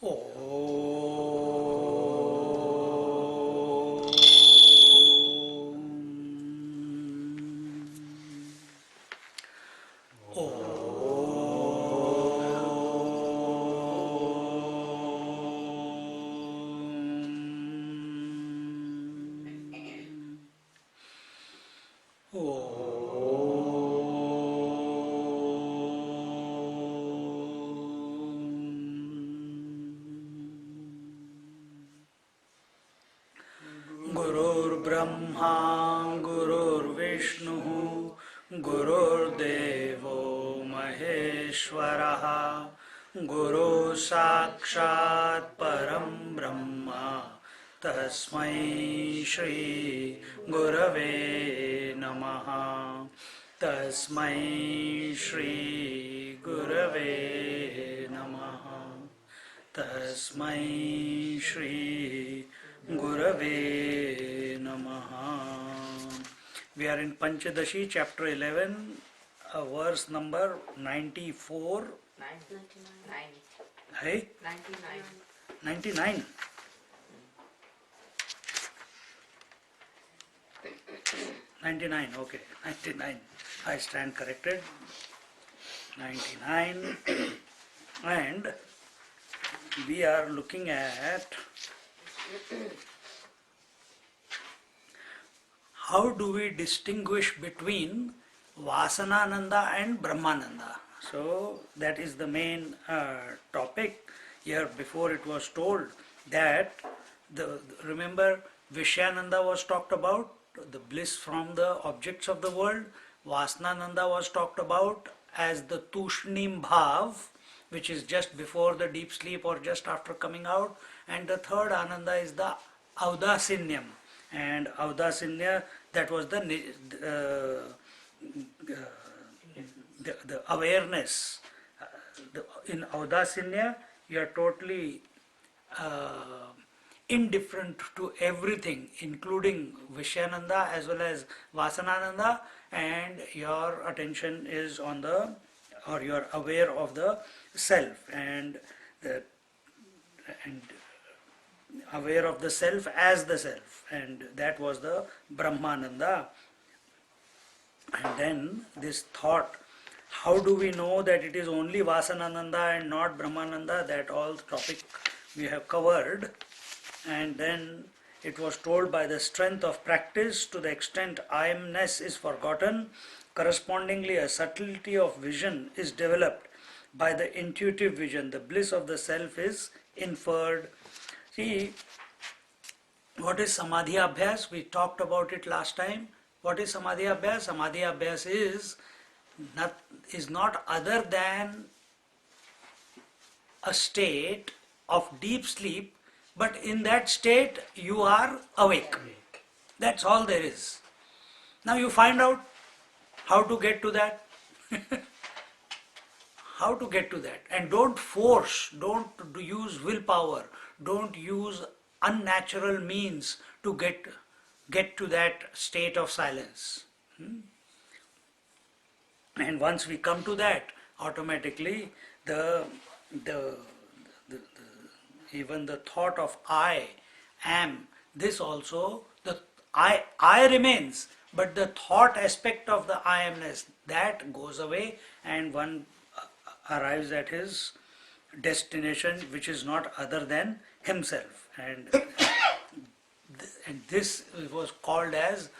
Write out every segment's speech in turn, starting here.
Oh. गुरुर्ब्रह्मा गुरुर्विष्णु गुरुर्देवो महेश्वरः गुरु साक्षात् परं ब्रह्म तस्मै श्री गुरवे नमः तस्मै श्री गुरवे नमः तस्मै श्री गुरवे नमः. We are in Panchadashi, chapter 11, verse number 94. 99. Hey? 99. 99. Okay, 99. I stand corrected. 99. And we are looking at how do we distinguish between Vasanananda and Brahmananda. So that is the main topic. Here before it was told that remember Vishyananda was talked about, the bliss from the objects of the world. Vasanananda was talked about as the Tushnim Bhav, which is just before the deep sleep or just after coming out. And the third Ananda is the Audasinyam. And Audasinya, that was the awareness. In Audasinya, you are totally indifferent to everything, including Vishyananda as well as Vasanananda, and your attention is on the, or you are aware of the self, and aware of the self as the self, and that was the Brahmananda. And then this thought, how do we know that it is only Vasanananda and not Brahmananda? That all the topic we have covered. And then it was told, by the strength of practice, to the extent I amness is forgotten, correspondingly a subtlety of vision is developed. By the intuitive vision, the bliss of the self is inferred. See, what is Samadhi Abhyas? We talked about it last time. What is Samadhi Abhyas? Samadhi Abhyas is not other than a state of deep sleep, but in that state you are awake. That's all there is. Now you find out how to get to that. How to get to that. And don't force, don't use willpower, don't use unnatural means to get to that state of silence. And once we come to that, automatically even the thought of I am, this also, the I remains, but the thought aspect of the I amness, that goes away, and one arrives at his destination, which is not other than himself. And this was called as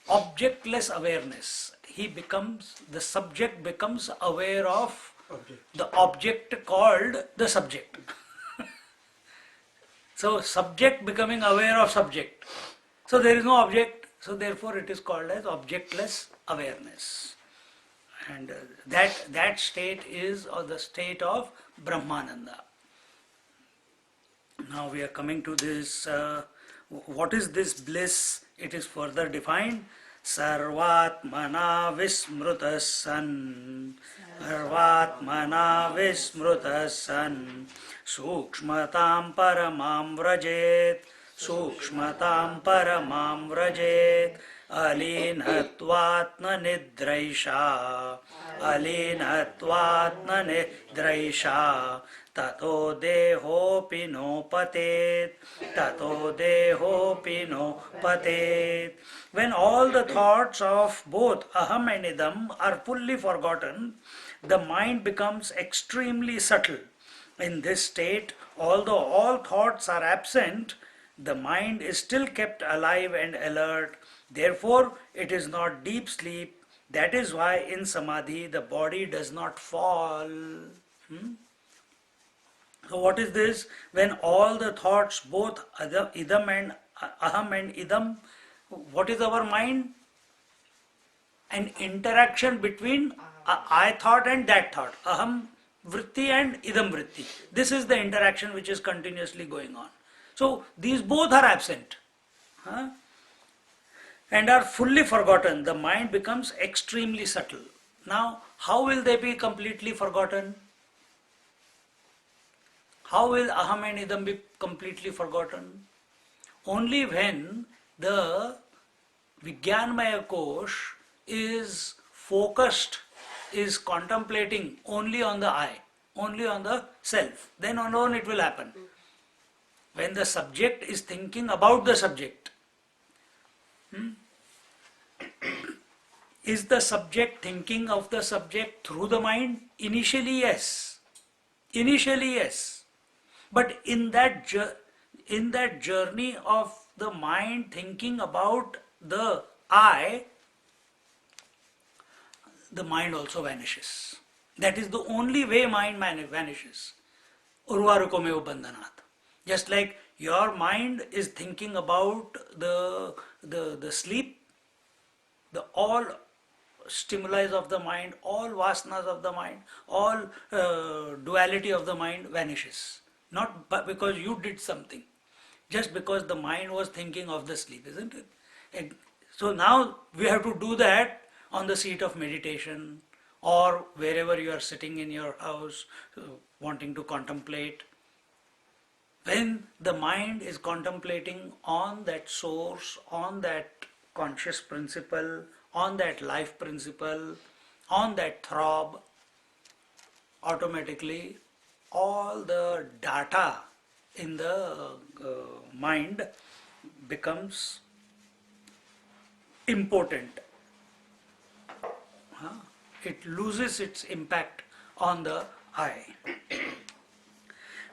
objectless awareness. The subject becomes aware of the object called the subject. So subject becoming aware of subject. So there is no object, so therefore it is called as objectless awareness. And that state is the state of Brahmananda. Now we are coming to this, what is this bliss? It is further defined. Sarvatmana vismrutas san, Sarvatmana vismrutas san, Sukshmatam paramam vrajet, Sukshmatam paramam vrajet, अलीनत्वात्मनिद्रैषा अलीनत्वात्मनिद्रैषा ततो देहोऽपि नोपतेत् ततो देहोऽपि नोपतेत्. When all the thoughts of both aham and idam are fully forgotten, the mind becomes extremely subtle. In this state, although all thoughts are absent, the mind is still kept alive and alert. Therefore, it is not deep sleep. That is why in samadhi the body does not fall. So, what is this? When all the thoughts, both idam and aham and idam, what is our mind? An interaction between I thought and that thought, aham vritti and idam vritti. This is the interaction which is continuously going on. So these both are absent, and are fully forgotten. The mind becomes extremely subtle. Now, how will they be completely forgotten? How will aham and idam be completely forgotten? Only when the Vijnanmaya Kosh is focused, is contemplating only on the I, only on the self, then alone it will happen. When the subject is thinking about the subject, is the subject thinking of the subject through the mind? Initially, yes. Initially, yes. But in that journey of the mind thinking about the I, the mind also vanishes. That is the only way mind vanishes. Urvarukomeva bandhanat. Just like your mind is thinking about the sleep, the all stimuli of the mind, all vasanas of the mind, all duality of the mind vanishes. Not because you did something, just because the mind was thinking of the sleep, isn't it? And so now we have to do that on the seat of meditation or wherever you are sitting in your house wanting to contemplate. When the mind is contemplating on that source, on that conscious principle, on that life principle, on that throb, automatically all the data in the mind becomes impotent. It loses its impact on the I.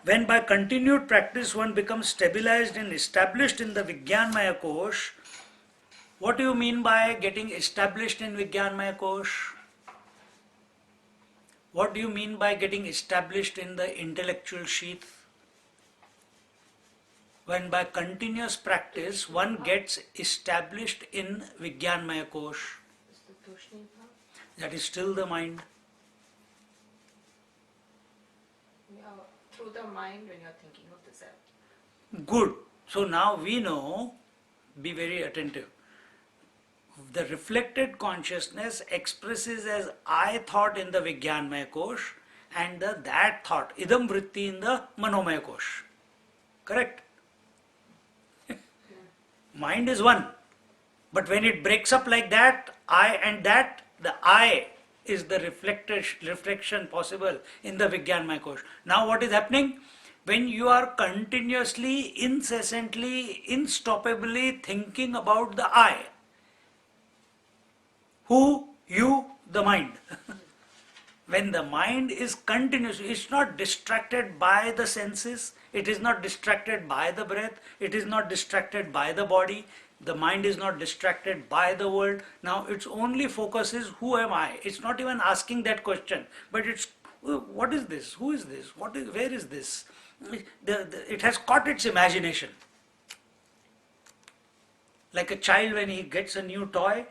When by continued practice one becomes stabilized and established in the Vijnanmaya Kosh, what do you mean by getting established in Vijnanmaya Kosh? What do you mean by getting established in the intellectual sheath? When by continuous practice one gets established in Vijnanmaya Kosh, that is still the mind. Through the mind when you're thinking of the self. Good. So now we know, be very attentive. The reflected consciousness expresses as I thought in the Vijnanmaya Kosh and that thought, idam vritti, in the Manomaya Kosh. Correct? Mind is one. But when it breaks up like that, I and that, the I is the reflection possible in the Vijnanmaya Kosh. Now what is happening? When you are continuously, incessantly, unstoppably thinking about the I, who, you, the mind. When the mind is continuous, it's not distracted by the senses, it is not distracted by the breath, it is not distracted by the body, the mind is not distracted by the world. Now its only focus is who am I? It's not even asking that question, but it's what is this? Who is this? Where is this? It has caught its imagination. Like a child when he gets a new toy,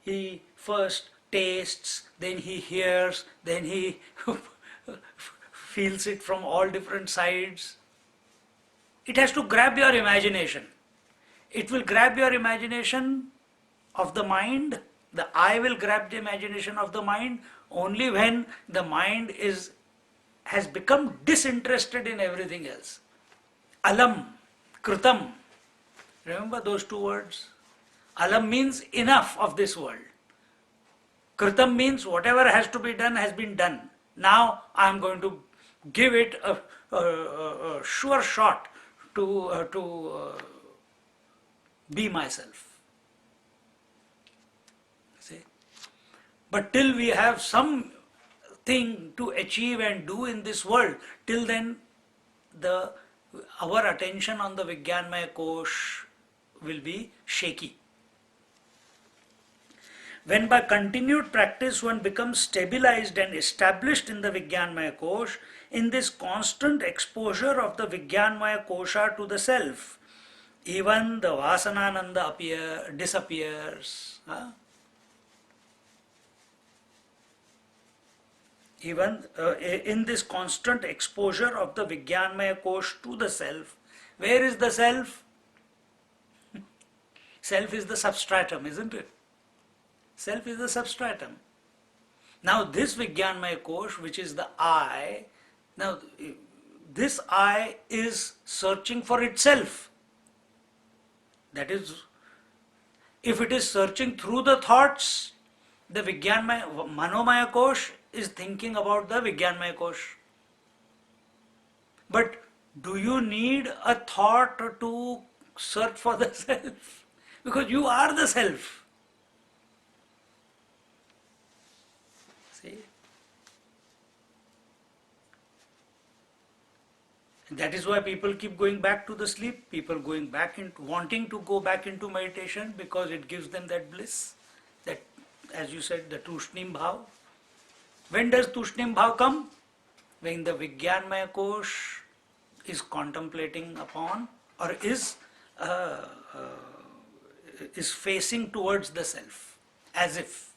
he first tastes, then he hears, then he feels it from all different sides. It has to grab your imagination. It will grab your imagination of the mind. The I will grab the imagination of the mind only when the mind has become disinterested in everything else. Alam, kritam. Remember those two words? Alam means enough of this world. Kritam means whatever has to be done has been done. Now I am going to give it a sure shot to be myself. See? But till we have some thing to achieve and do in this world, till then our attention on the Vijnanmaya Kosh will be shaky. When by continued practice one becomes stabilized and established in the Vijnanmaya Kosh, in this constant exposure of the Vijnanmaya Kosha to the self, even the Vasanananda disappears. Even in this constant exposure of the Vijnanmaya Kosh to the self, where is the self? Self is the substratum, isn't it? Self is the substratum. Now this Vijnanmaya Kosh, which is the I, now this I is searching for itself. That is, if it is searching through the thoughts, the Vijnanmaya, Manomaya Kosh is thinking about the Vijnanmaya Kosh. But do you need a thought to search for the self? Because you are the self. See? That is why people keep going back to the sleep, people going back into wanting to go back into meditation because it gives them that bliss, that, as you said, the Tushnim Bhav. When does Tushnim Bhav come? When the Vijnanmaya Kosh is contemplating upon or is facing towards the self, as if.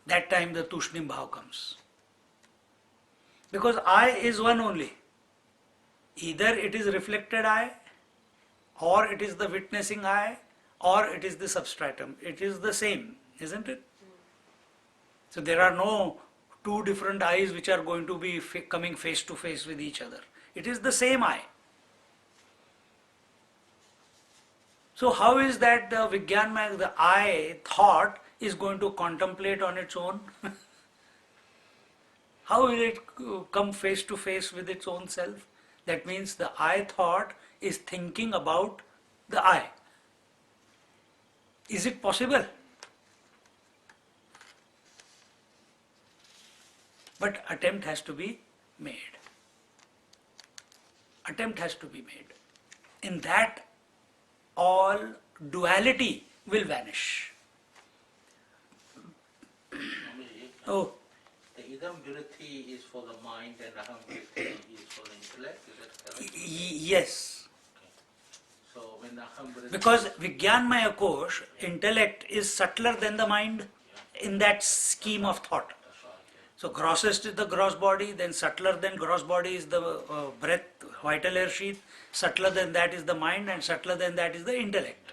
That time the Tushnim Bhav comes. Because I is one only. Either it is reflected I, or it is the witnessing I, or it is the substratum. It is the same, isn't it? So there are no two different eyes which are going to be coming face to face with each other. It is the same I. So how is that the Vijnanmaya, the I thought, is going to contemplate on its own? How will it come face to face with its own self? That means the I thought is thinking about the I. Is it possible? But attempt has to be made. Attempt has to be made. In that, all duality will vanish. Oh. The idam vritti is for the mind and aham vritti is for the intellect, is that correct? Yes. So when aham vritti... Because Vijnanmaya Kosh, intellect, is subtler than the mind in that scheme of thought. So grossest is the gross body, then subtler than gross body is the breath, vital air sheath, subtler than that is the mind, and subtler than that is the intellect.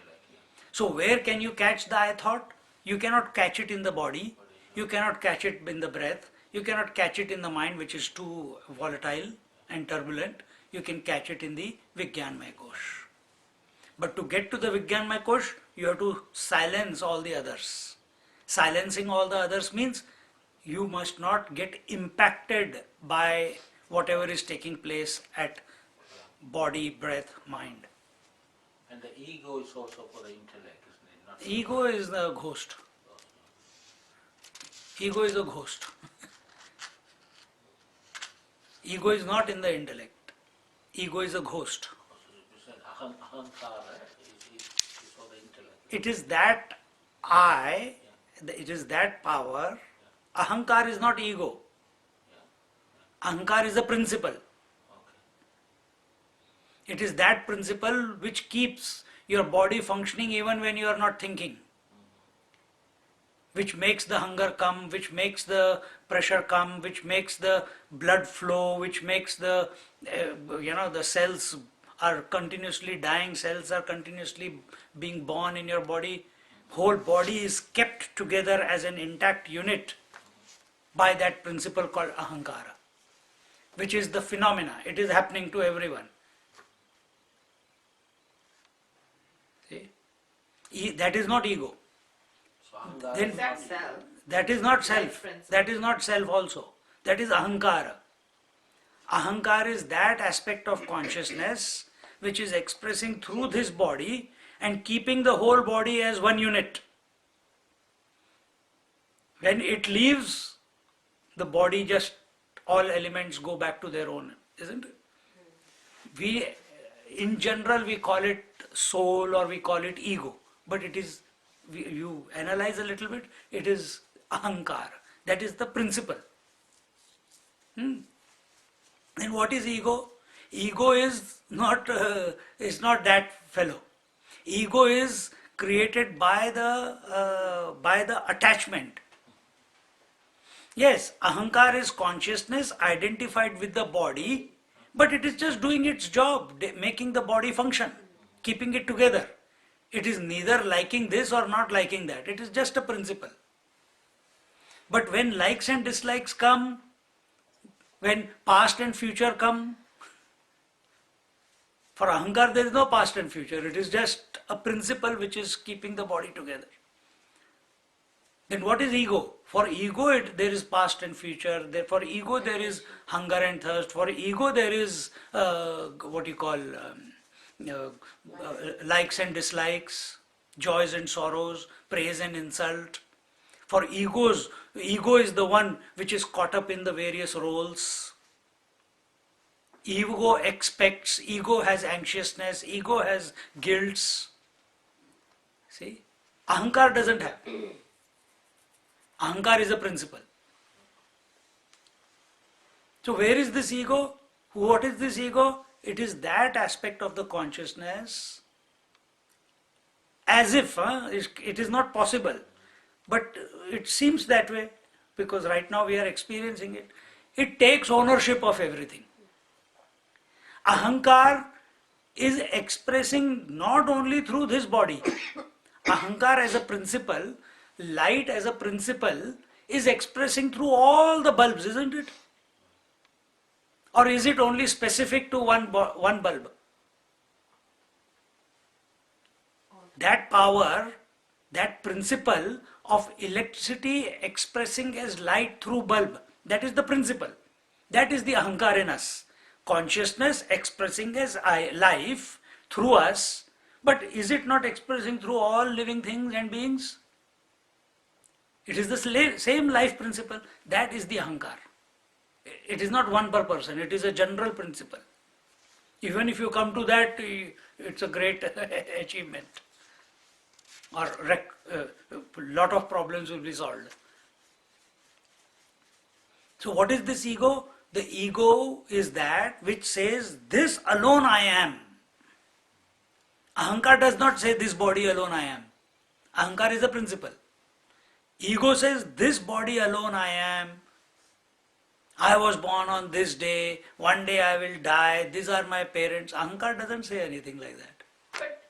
So where can you catch the I thought? You cannot catch it in the body, you cannot catch it in the breath, you cannot catch it in the mind which is too volatile and turbulent, you can catch it in the Vijnanmaya Kosh. But to get to the Vijnanmaya Kosh, you have to silence all the others. Silencing all the others means you must not get impacted by whatever is taking place at body, breath, mind. And the ego is also for the intellect, isn't it? Not Ego is the ghost. Ego is a ghost. Ego is not in the intellect. Ego is a ghost. ahankara is for the intellect. It is that I, it is that power. Ahankar is not ego. Ahankar is a principle. It is that principle which keeps your body functioning even when you are not thinking. Which makes the hunger come, which makes the pressure come, which makes the blood flow, which makes the, the cells are continuously dying, cells are continuously being born in your body. Whole body is kept together as an intact unit by that principle called ahankara, which is the phenomena. It is happening to everyone. That is not ego. So ahankara Then is That not self. that is not self. Life principle. That is not self also. That is ahankara. Ahankar is that aspect of consciousness which is expressing through this body and keeping the whole body as one unit. When it leaves, the body just, all elements go back to their own, isn't it? We, in general, we call it soul or we call it ego, but it is, you analyze a little bit, it is ahankar. That is the principle. And what is ego? Ego is not that fellow. Ego is created by the attachment. Yes, ahankar is consciousness identified with the body, but it is just doing its job, making the body function, keeping it together. It is neither liking this or not liking that. It is just a principle. But when likes and dislikes come, when past and future come, for ahankar there is no past and future. It is just a principle which is keeping the body together. Then what is ego? For ego there is past and future. For ego there is hunger and thirst. For ego there is what you call likes and dislikes, joys and sorrows, praise and insult. For ego is the one which is caught up in the various roles. Ego expects, ego has anxiousness, ego has guilts. See? Ahankar doesn't have. Ahankar is a principle. So where is this ego? What is this ego? It is that aspect of the consciousness, as if it is not possible. But it seems that way because right now we are experiencing it. It takes ownership of everything. Ahankar is expressing not only through this body. Ahankar as a principle, light as a principle, is expressing through all the bulbs, isn't it? Or is it only specific to one bulb? That power, that principle of electricity expressing as light through bulb, that is the principle. That is the ahankar in us. Consciousness expressing as life through us, but is it not expressing through all living things and beings? It is the same life principle. That is the ahankar. It is not one per person, it is a general principle. Even if you come to that, it's a great achievement. Or a lot of problems will be solved. So what is this ego? The ego is that which says, this alone I am. Ahankar does not say, this body alone I am. Ahankar is a principle. Ego says, this body alone I am. I was born on this day. One day I will die. These are my parents. Ahankar doesn't say anything like that. But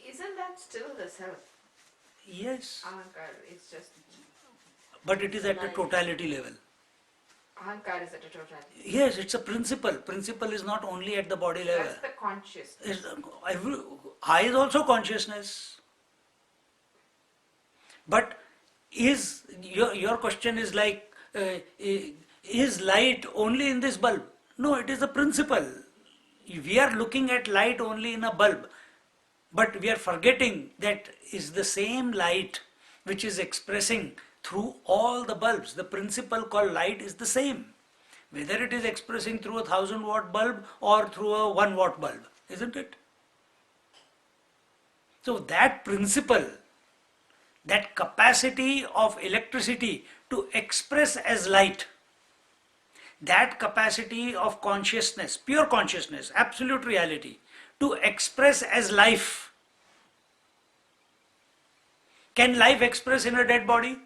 isn't that still the self? Yes, Ahankar is just. but it is at a totality level. Ahankar is at a totality. Yes, it's a principle. Principle is not only at the body level. That's the consciousness. I is also consciousness. But is your question is like, is light only in this bulb? No, it is a principle. We are looking at light only in a bulb, but we are forgetting that is the same light which is expressing through all the bulbs. The principle called light is the same, whether it is expressing through a 1000-watt bulb or through a 1-watt bulb, isn't it? So that principle, that capacity of electricity to express as light, that capacity of consciousness, pure consciousness, absolute reality, to express as life. Can life express in a dead body?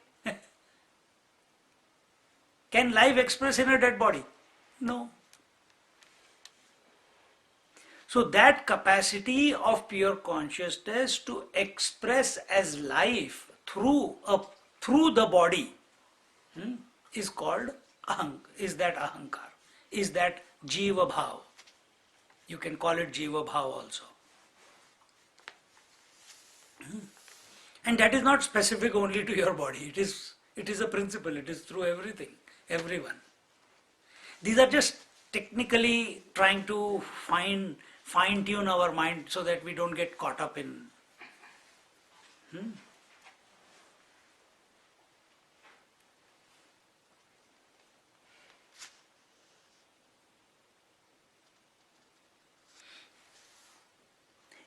Can life express in a dead body? No. So that capacity of pure consciousness to express as life through the body is called is that ahankar, is that jiva bhav. You can call it jiva bhav also. And that is not specific only to your body. It is a principle. It is through everything, everyone. These are just technically trying to fine tune our mind so that we don't get caught up in.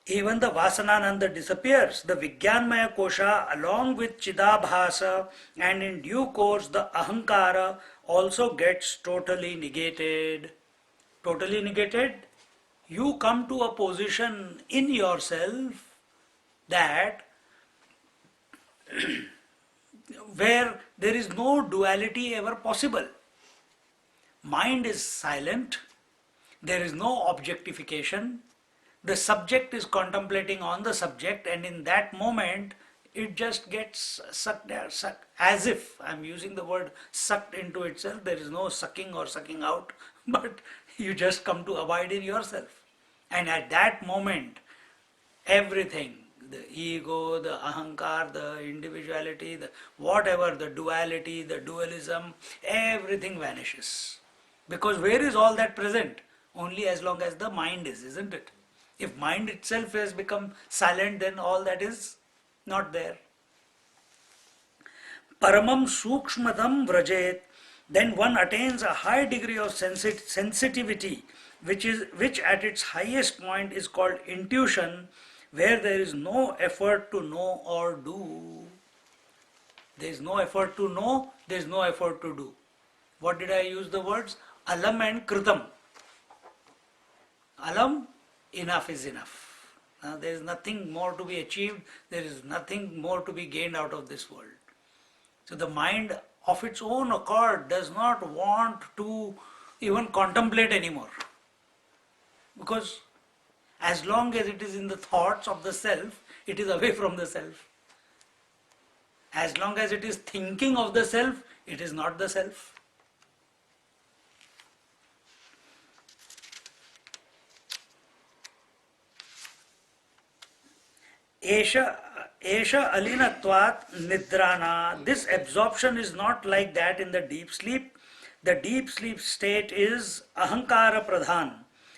Even the Vasanananda disappears, the Vijnanmaya Kosha along with Chidabhasa, and in due course the Ahankara also gets totally negated. Totally negated? You come to a position in yourself that where there is no duality ever possible. Mind is silent, there is no objectification, the subject is contemplating on the subject, and in that moment it just gets sucked, as if, I'm using the word sucked into itself. There is no sucking or sucking out, but you just come to abide in yourself. And at that moment, everything, the ego, the ahankar, the individuality, the whatever, the duality, the dualism, everything vanishes. Because where is all that present? Only as long as the mind is, isn't it? If mind itself has become silent, then all that is not there. Paramam sukshmadam vrajet, then one attains a high degree of sensitivity, which at its highest point is called intuition, where there is no effort to know or do. There is no effort to know, there is no effort to do. What did I use the words? Alam and kritam. Alam, enough is enough. There is nothing more to be achieved, there is nothing more to be gained out of this world. So the mind of its own accord does not want to even contemplate anymore. Because as long as it is in the thoughts of the self, it is away from the self. As long as it is thinking of the self, it is not the self. Esha alinatvat nidrana. This absorption is not like that in the deep sleep. The deep sleep state is ahankara pradhan,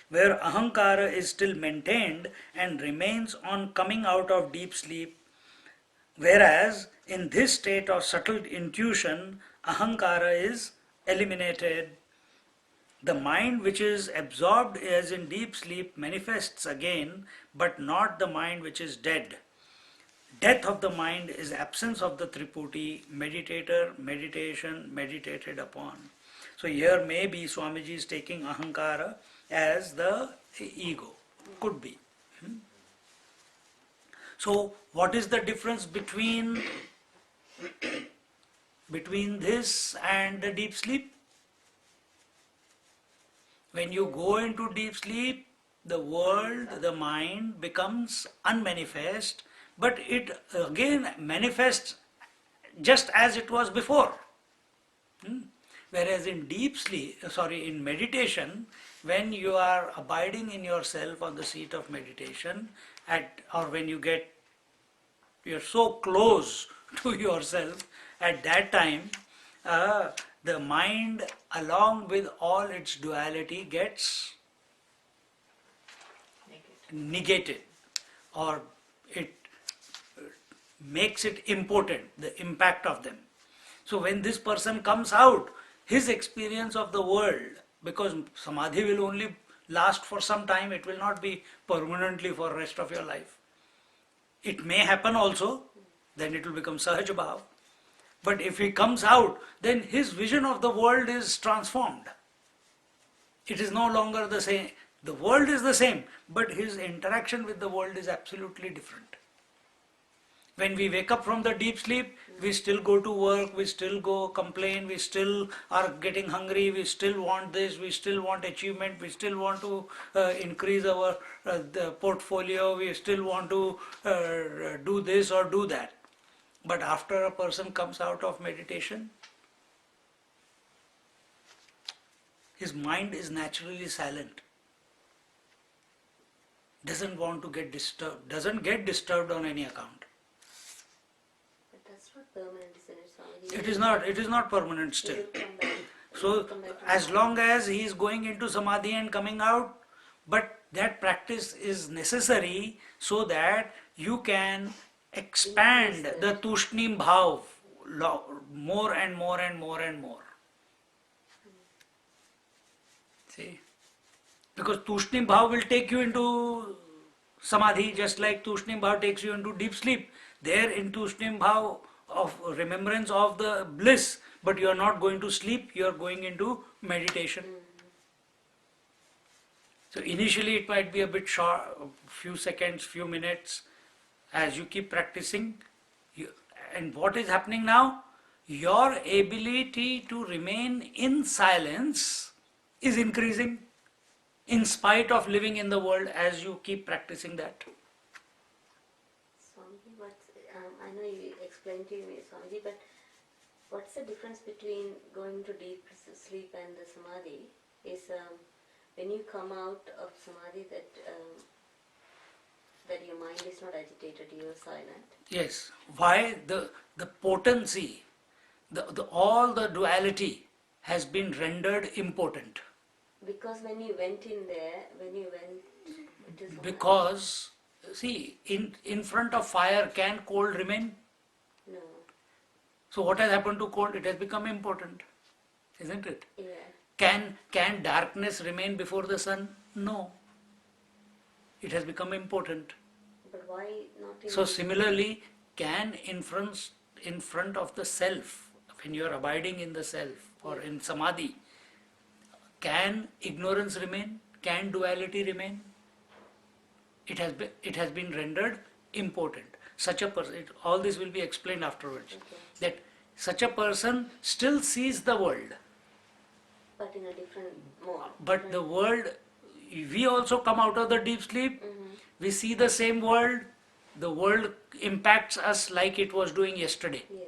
where ahankara is still maintained and remains on coming out of deep sleep. Whereas in this state of subtle intuition, ahankara is eliminated. The mind which is absorbed as in deep sleep manifests again, but not the mind which is dead. Death of the mind is absence of the Triputi, meditator, meditation, meditated upon. So here maybe Swamiji is taking ahankara as the ego. Could be. So what is the difference between this and the deep sleep? When you go into deep sleep, the world, the mind becomes unmanifest, but it again manifests just as it was before. Whereas in in meditation, when you are abiding in yourself on the seat of meditation, or when you're so close to yourself, at that time, the mind, along with all its duality, gets negated, or it makes it impotent, the impact of them. So when this person comes out, his experience of the world, because samadhi will only last for some time, it will not be permanently for the rest of your life. It may happen also, then it will become sahaj bhav. But if he comes out, then his vision of the world is transformed. It is no longer the same. The world is the same, but his interaction with the world is absolutely different. When we wake up from the deep sleep, we still go to work, we still go complain, we still are getting hungry, we still want this, we still want achievement, we still want to increase our the portfolio, we still want to do this or do that. But after a person comes out of meditation, his mind is naturally silent. Doesn't want to get disturbed, doesn't get disturbed on any account. permanent, isn't it, Swamiji? It is not permanent He still. will come back. He So will come back to as normal. long as he is going into samadhi and coming out, but that practice is necessary so that you can expand Increase the that. tushnim bhav more and more and more and more. See? Because tushnim bhav will take you into samadhi just like tushnim bhav takes you into deep sleep. There in tushnim bhav of remembrance of the bliss, but you are not going to sleep, you are going into meditation. So initially it might be a bit short, few seconds, few minutes. As you keep practicing, and what is happening now? Your ability to remain in silence is increasing in spite of living in the world as you keep practicing that. Swamiji, I know you explained to me, Swamiji, but what's the difference between going to deep sleep and the samadhi? Is when you come out of samadhi that your mind is not agitated, you are silent. Yes. Why? The potency, all the duality has been rendered impotent. Because when you went in there, it is Because, see, in front of fire, can cold remain? no, So what has happened to cold? It has become impotent, isn't it? yeah, Can darkness remain before the sun? No. It has become impotent. but why not in So similarly, can in front of the self, when you are abiding in the self or in samadhi, can ignorance remain? Can duality remain? It has been rendered impotent. Such a person, all this will be explained afterwards. Okay. That such a person still sees the world, but in a different mode. but the world, we also come out of the deep sleep. We see the same world. The world impacts us like it was doing yesterday. Yeah,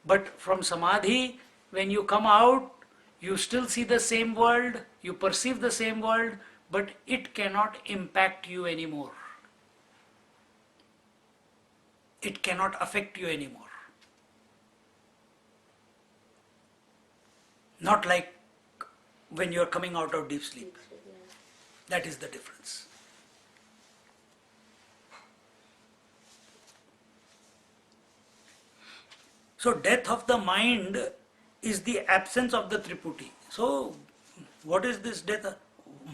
But from samadhi, when you come out, you still see the same world, you perceive the same world, but it cannot impact you anymore. It cannot affect you anymore. Not like when you are coming out of deep sleep. deep sleep, yeah. That is the difference. So death of the mind is the absence of the Triputi. So what is this death?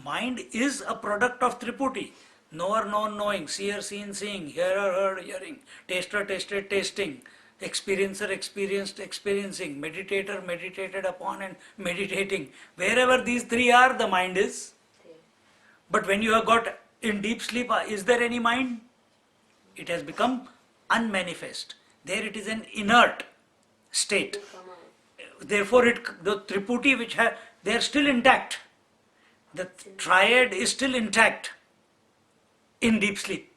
Mind is a product of Triputi. Knower, known, knowing, seer, seen, seeing, hearer, heard, hearing, taster, tasted, tasting, experiencer, experienced, experiencing, meditator, meditated upon and meditating. Wherever these three are, the mind is. There. But when you have got in deep sleep, is there any mind? It has become unmanifest. There it is an inert state. You come out. Therefore, the Triputi which they are still intact. The triad is still intact in deep sleep.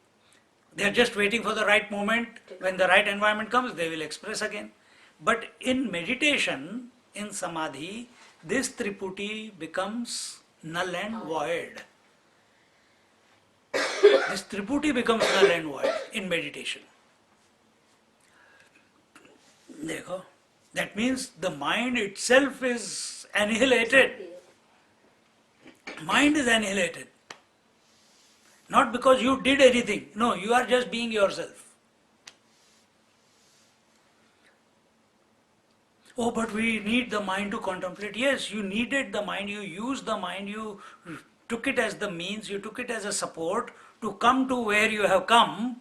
They are just waiting for the right moment. When the right environment comes, they will express again. But in meditation, in samadhi, this Triputi becomes null and void. This Triputi becomes null and void in meditation. देखो, that means the mind itself is annihilated. Mind is annihilated. Not because you did anything. No, you are just being yourself. Oh, but we need the mind to contemplate. Yes, you needed the mind, you used the mind, you took it as the means, you took it as a support to come to where you have come.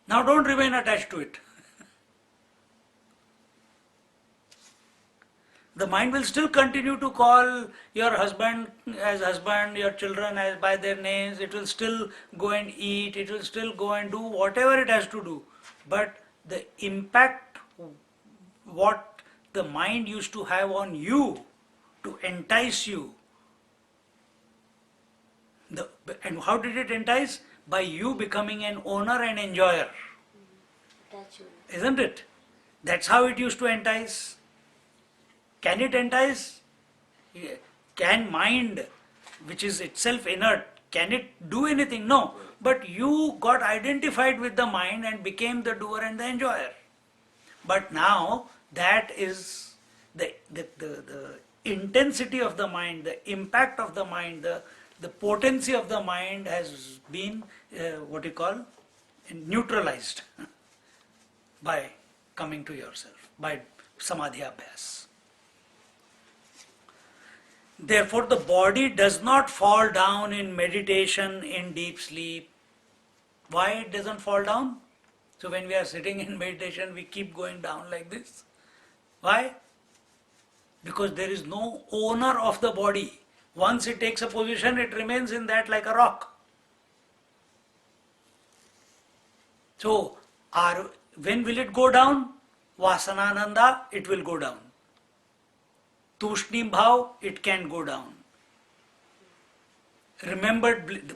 Now don't remain attached to it. The mind will still continue to call your husband as husband, your children as by their names. It will still go and eat. It will still go and do whatever it has to do. But the impact what the mind used to have on you to entice you. And how did it entice? By you becoming an owner and enjoyer. Attachment. Isn't it? That's how it used to entice. Can it entice? Can mind, which is itself inert, can it do anything? No. but you got identified with the mind and became the doer and the enjoyer. But now that is the intensity of the mind, the impact of the mind, the potency of the mind has been what you call neutralized by coming to yourself, by samadhi abhyas. Therefore, the body does not fall down in meditation, in deep sleep. Why it doesn't fall down? So when we are sitting in meditation, we keep going down like this. Why? Because there is no owner of the body. Once it takes a position, it remains in that like a rock. So, when will it go down? Vasanananda, it will go down. Tushnim bhav, it can go down.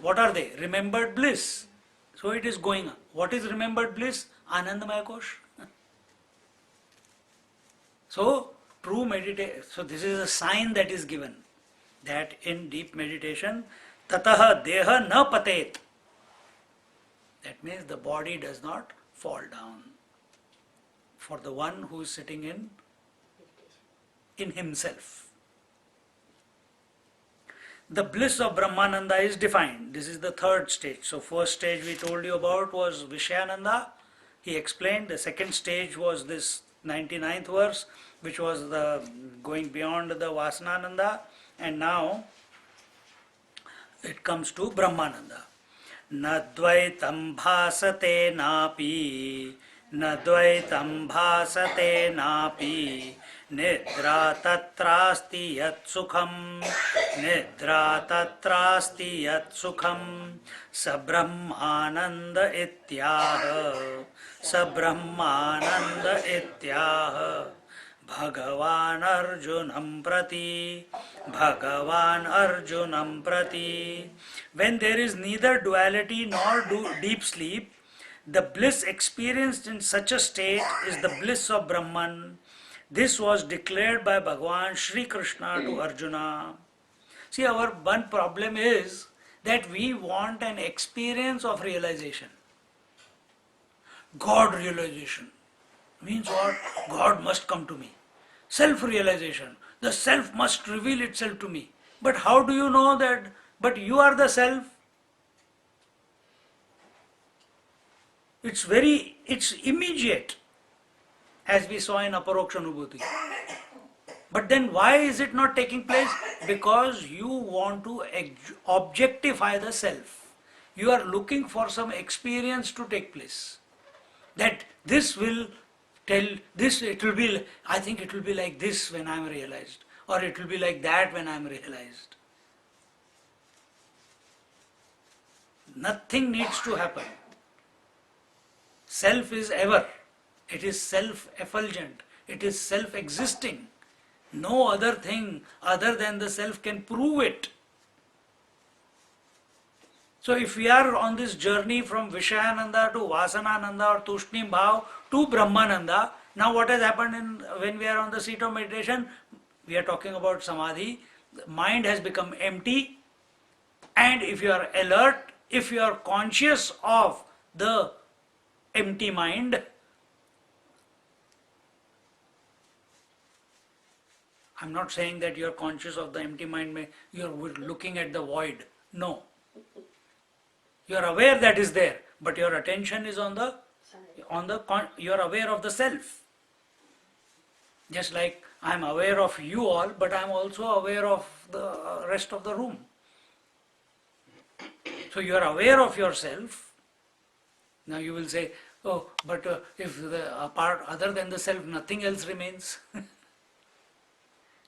What are they? Remembered bliss. So it is going on. What is remembered bliss? Anandamaya Kosh. So, true meditation, so this is a sign that is given, that in deep meditation, tataha deha na patet. That means the body does not fall down. For the one who is sitting in himself. The bliss of Brahmananda is defined. This is the third stage. So first stage we told you about was Vishayananda. He explained. The second stage was this 99th verse, which was the going beyond the Vasanananda. And now it comes to Brahmananda. Nadvaitam bhasate napi, nadvaitam bhasate napi, nidra tatrasti yat sukham, nidra tatrasti yat sukham, sabrahmananda ityaha, sabrahmananda ityaha. Bhagavan Arjunam Prati, Bhagavan Arjunam Prati. When there is neither duality nor deep sleep, the bliss experienced in such a state is the bliss of Brahman. This was declared by Bhagavan Shri Krishna to Arjuna. See, our one problem is that we want an experience of realization. God realization means what? God must come to me. Self-realization. The self must reveal itself to me. But how do you know that? But you are the self. It's immediate, as we saw in Aparoksha Anubhuti. But then why is it not taking place? Because you want to objectify the self. You are looking for some experience to take place. That this will tell this, I think it will be like this when I am realized, or it will be like that when I am realized. Nothing needs to happen. Self is ever. It is self-effulgent. It is self-existing. No other thing other than the self can prove it. So if we are on this journey from Vishayananda to Vasanananda or Tushnim Bhav to Brahmananda, now what has happened when we are on the seat of meditation? We are talking about Samadhi. The mind has become empty, and if you are alert, if you are conscious of the empty mind, I'm not saying that you are conscious of the empty mind, you are looking at the void. No. You are aware that is there, but your attention is you are aware of the self. Just like I am aware of you all, but I am also aware of the rest of the room. So you are aware of yourself. Now you will say, oh, but if apart other than the self, nothing else remains.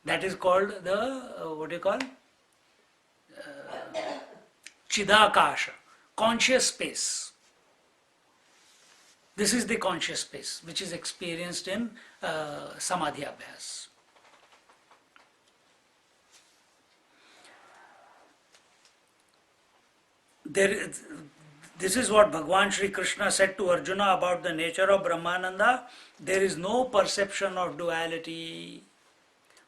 That is called the Chidakasha, conscious space. This is the conscious space which is experienced in Samadhi Abhyas. This is what Bhagavan Shri Krishna said to Arjuna about the nature of Brahmananda. There is no perception of duality.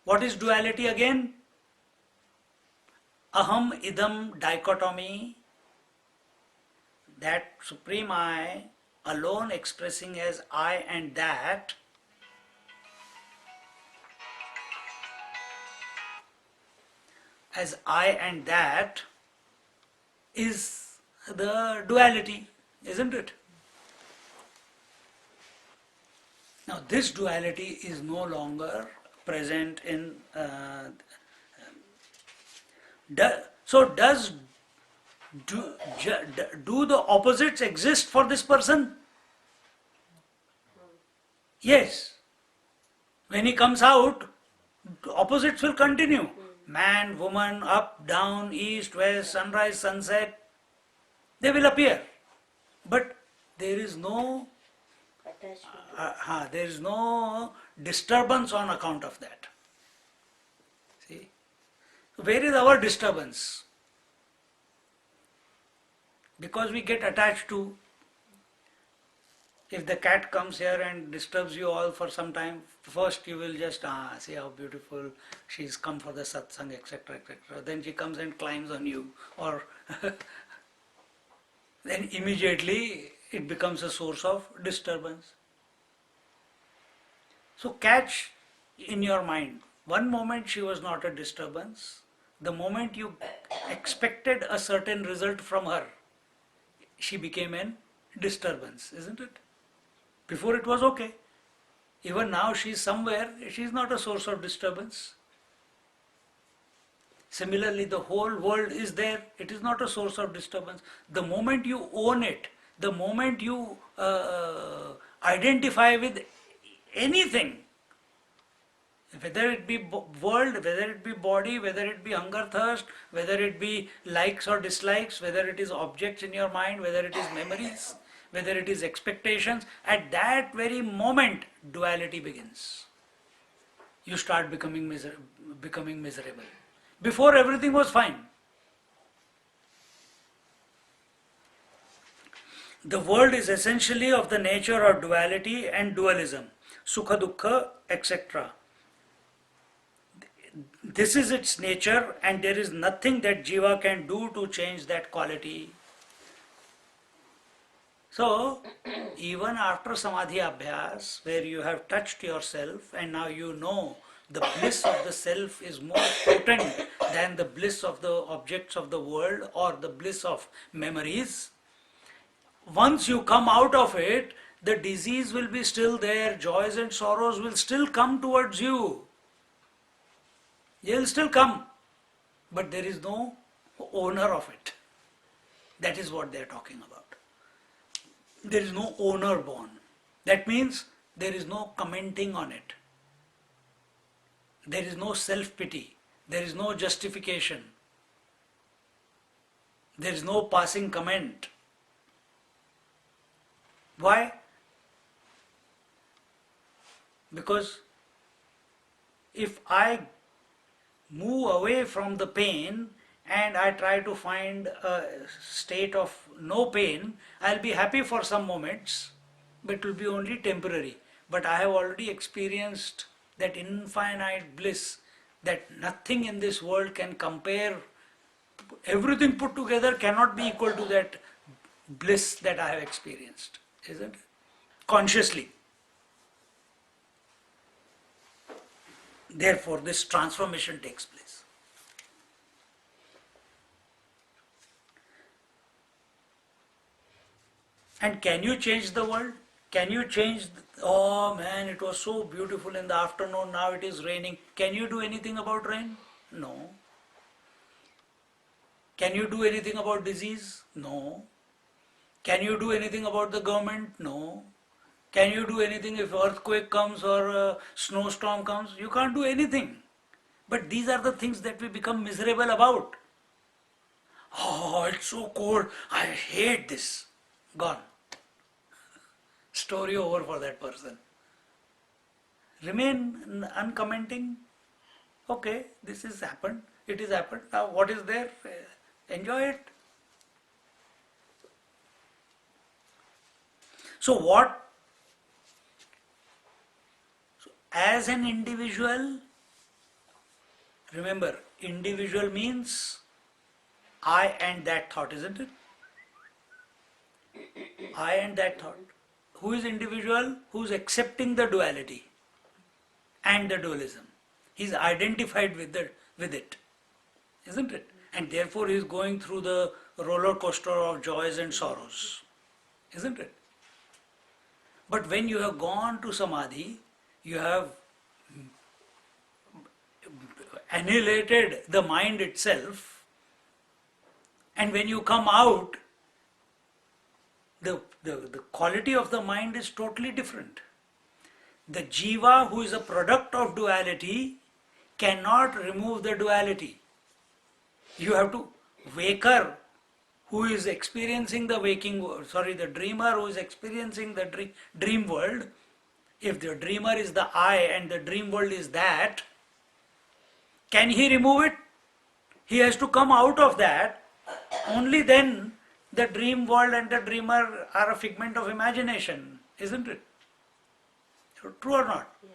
What is duality again? Aham idam dichotomy. that Supreme I alone expressing as I and that, as I and that, is the duality, isn't it? Now this duality is no longer present in so does do the opposites exist for this person? Yes. When he comes out, opposites will continue. Man, woman, up, down, east, west, sunrise, sunset, they will appear. But there is no Attachment. there is no disturbance on account of that. See? Where is our disturbance? Because we get attached to. If the cat comes here and disturbs you all for some time, first you will just see how beautiful she's come for the satsang, etc., etc. Then she comes and climbs on you, or then immediately it becomes a source of disturbance. So catch in your mind, one moment she was not a disturbance, the moment you expected a certain result from her, she became a disturbance, isn't it? Before it was okay. Even now she is somewhere, she is not a source of disturbance. Similarly, the whole world is there, it is not a source of disturbance. The moment you own it, the moment you identify with anything, whether it be world, whether it be body, whether it be hunger, thirst, whether it be likes or dislikes, whether it is objects in your mind, whether it is memories, whether it is expectations, at that very moment duality begins. You start becoming miserable. Before everything was fine. The world is essentially of the nature of duality and dualism, sukha dukkha, etc. This is its nature, and there is nothing that jiva can do to change that quality. So, even after samadhi abhyas, where you have touched yourself and now you know the bliss of the self is more potent than the bliss of the objects of the world or the bliss of memories, once you come out of it, the disease will be still there, joys and sorrows will still come towards you. They will still come, but there is no owner of it. That is what they are talking about. There is no owner born. That means there is no commenting on it. There is no self-pity. There is no justification. There is no passing comment. Why? Because if I move away from the pain and I try to find a state of no pain, I'll be happy for some moments, but it will be only temporary. But I have already experienced that infinite bliss that nothing in this world can compare. Everything put together cannot be equal to that bliss that I have experienced, isn't it? Consciously. Therefore, this transformation takes place. And can you change the world? Can you change, oh man, it was so beautiful in the afternoon, now it is raining. Can you do anything about rain? No. Can you do anything about disease? No. Can you do anything about the government? No. Can you do anything if earthquake comes or a snowstorm comes? You can't do anything. But these are the things that we become miserable about. Oh, it's so cold. I hate this. Gone. Story over for that person. Remain uncommenting. Okay, this has happened. It has happened. Now what is there? Enjoy it. So what? As an individual, remember, individual means I and that thought, isn't it? I and that thought. Who is individual? Who is accepting the duality and the dualism. He is identified with it, isn't it? And therefore he is going through the roller coaster of joys and sorrows, isn't it? But when you have gone to samadhi, you have annihilated the mind itself, and when you come out, the quality of the mind is totally different. The jiva, who is a product of duality, cannot remove the duality. You have to waker, who is experiencing the waking world, the dreamer who is experiencing the dream world. If the dreamer is the I and the dream world is that, can he remove it? He has to come out of that. Only then the dream world and the dreamer are a figment of imagination, isn't it? True or not? Yeah.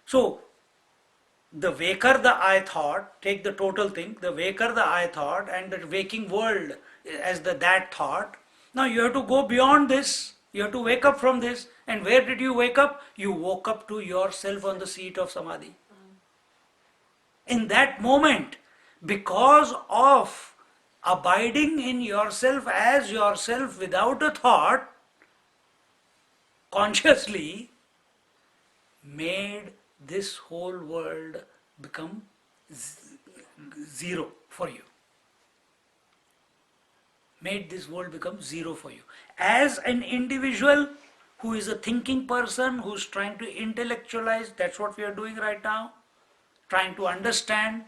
So, the waker the I thought, take the total thing, the waker the I thought and the waking world as the that thought. Now you have to go beyond this, you have to wake up from this. And where did you wake up? You woke up to yourself on the seat of samadhi. In that moment, because of abiding in yourself as yourself without a thought, consciously made this whole world become zero for you. Made this world become zero for you. As an individual who is a thinking person, who is trying to intellectualize, that's what we are doing right now, trying to understand.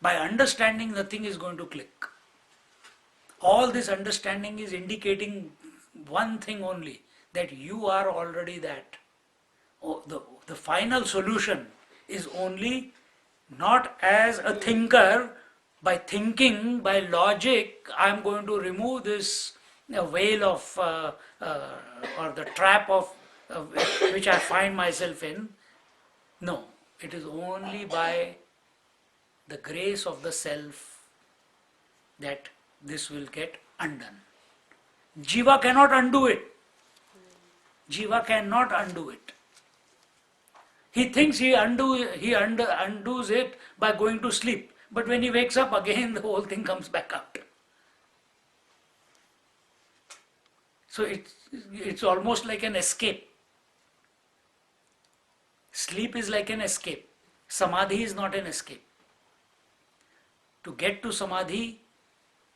By understanding, nothing is going to click. All this understanding is indicating one thing only, that you are already that. Oh, the final solution is only not as a thinker, by thinking, by logic, I am going to remove this veil of, or the trap of which I find myself in. No, it is only by the grace of the self that this will get undone. Jiva cannot undo it. Jiva cannot undo it. He thinks he undoes it by going to sleep. But when he wakes up again, the whole thing comes back out. So it's almost like an escape. Sleep is like an escape. Samadhi is not an escape. To get to samadhi,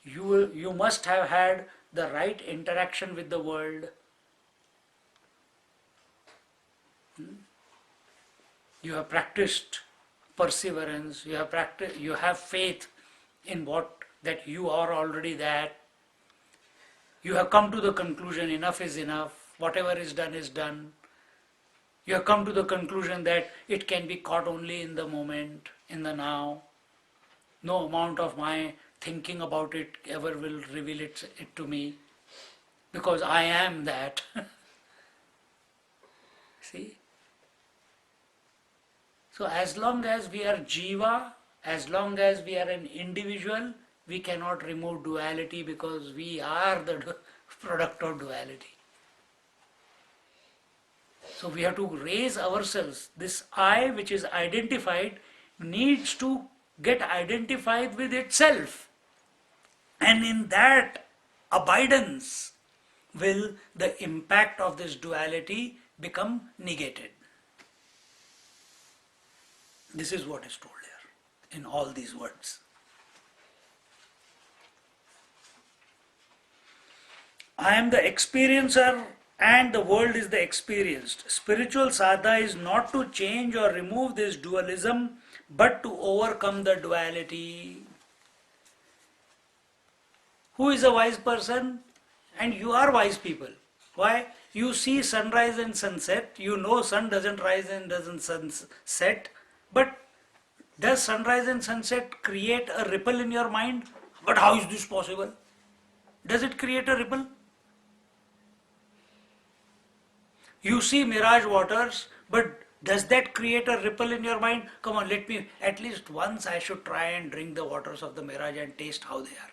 you must have had the right interaction with the world. You have practiced perseverance, you have faith in that you are already that. You have come to the conclusion enough is enough, whatever is done. You have come to the conclusion that it can be caught only in the moment, in the now. No amount of my thinking about it ever will reveal it to me, because I am that. See? So as long as we are jiva, as long as we are an individual, we cannot remove duality, because we are the product of duality. So we have to raise ourselves. This I which is identified needs to get identified with itself. And in that abidance will the impact of this duality become negated. This is what is told here in all these words. I am the experiencer and the world is the experienced. Spiritual sadhana is not to change or remove this dualism, but to overcome the duality. Who is a wise person? And you are wise people. Why? You see sunrise and sunset. You know sun doesn't rise and doesn't set. But does sunrise and sunset create a ripple in your mind? But how is this possible? Does it create a ripple? You see mirage waters, but does that create a ripple in your mind? Come on, at least once I should try and drink the waters of the mirage and taste how they are.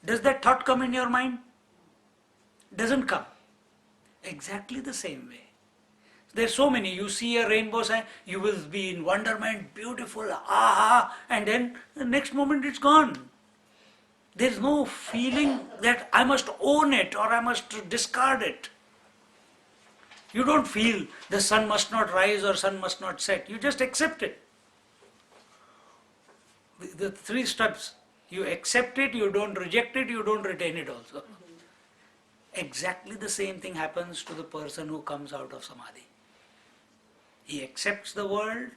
Does that thought come in your mind? doesn't come. Exactly the same way. There's so many. You see a rainbow sign, you will be in wonderment, beautiful, aha, and then the next moment it's gone. There's no feeling that I must own it or I must discard it. You don't feel the sun must not rise or sun must not set. You just accept it. The three steps. You accept it, you don't reject it, you don't retain it also. Exactly the same thing happens to the person who comes out of samadhi. He accepts the world,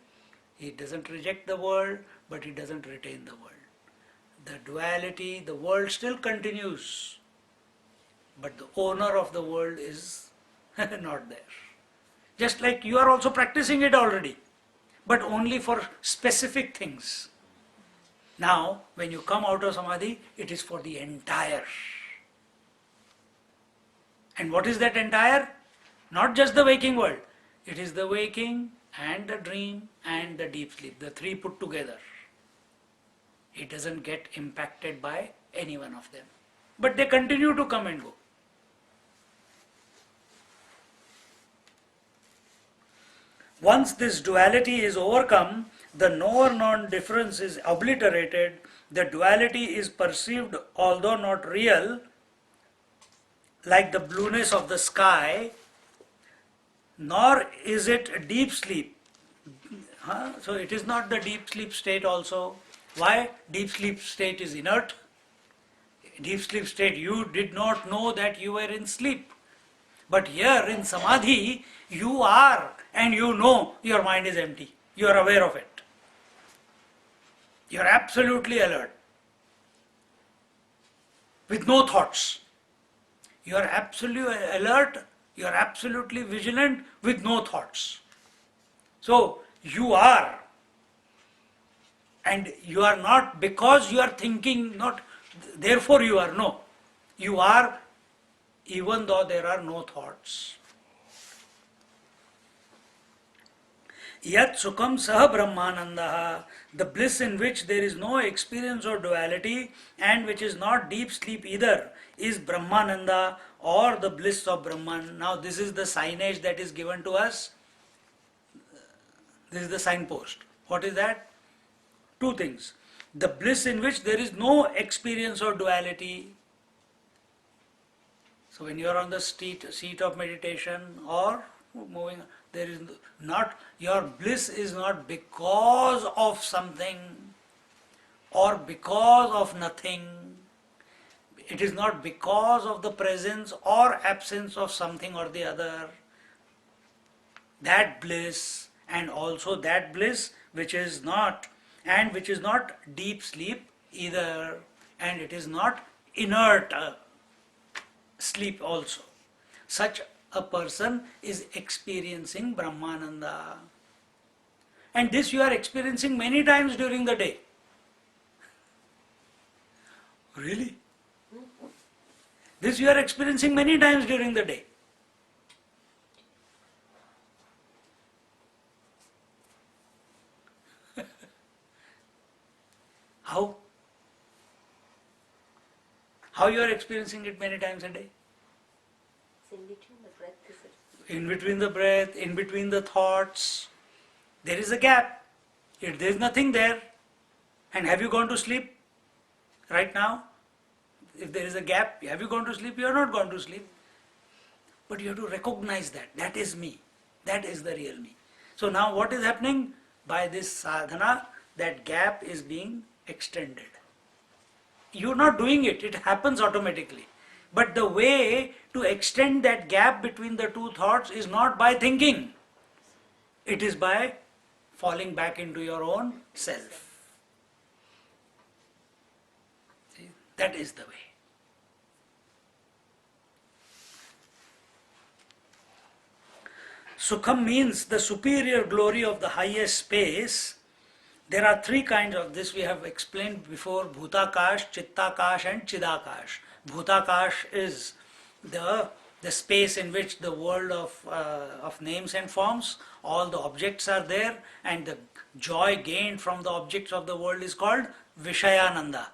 he doesn't reject the world, but he doesn't retain the world. The duality, the world still continues, but the owner of the world is not there. Just like you are also practicing it already, but only for specific things. Now, when you come out of samadhi, it is for the entire. And what is that entire? Not just the waking world. It is the waking and the dream and the deep sleep, the three put together. It doesn't get impacted by any one of them. But they continue to come and go. Once this duality is overcome, the knower known difference is obliterated, the duality is perceived although not real, like the blueness of the sky, nor is it deep sleep. So it is not the deep sleep state also. Why? Deep sleep state is inert. Deep sleep state, you did not know that you were in sleep. But here in samadhi, you are and you know your mind is empty. You are aware of it. You are absolutely alert. With no thoughts. You are absolutely alert, you are absolutely vigilant with no thoughts. So, you are. And you are not because you are thinking, not therefore you are. No. You are even though there are no thoughts. Yat Sukham Saha Brahmanandaha, the bliss in which there is no experience or duality and which is not deep sleep either, is Brahmananda or the bliss of Brahman. Now this is the signage that is given to us. This is the signpost. What is that? Two things. The bliss in which there is no experience or duality. So when you are on the seat of meditation or moving, there is not, your bliss is not because of something or because of nothing. It is not because of the presence or absence of something or the other. That bliss and also that bliss which is not deep sleep either, and it is not inert sleep also. Such a person is experiencing Brahmananda. And this you are experiencing many times during the day. Really? This you are experiencing many times during the day. How? How you are experiencing it many times a day? It's in between the breath, is it? In between the breath, in between the thoughts, there is a gap. There is nothing there. And have you gone to sleep right now? If there is a gap, have you gone to sleep? You are not gone to sleep. But you have to recognize that. That is me. That is the real me. So now what is happening? By this sadhana, that gap is being extended. You are not doing it. It happens automatically. But the way to extend that gap between the two thoughts is not by thinking. It is by falling back into your own self. See? That is the way. Sukham means the superior glory of the highest space. There are three kinds of this we have explained before: Bhutakash, Chittakash and Chidakash. Bhutakash is the space in which the world of names and forms, all the objects are there, and the joy gained from the objects of the world is called Vishayananda.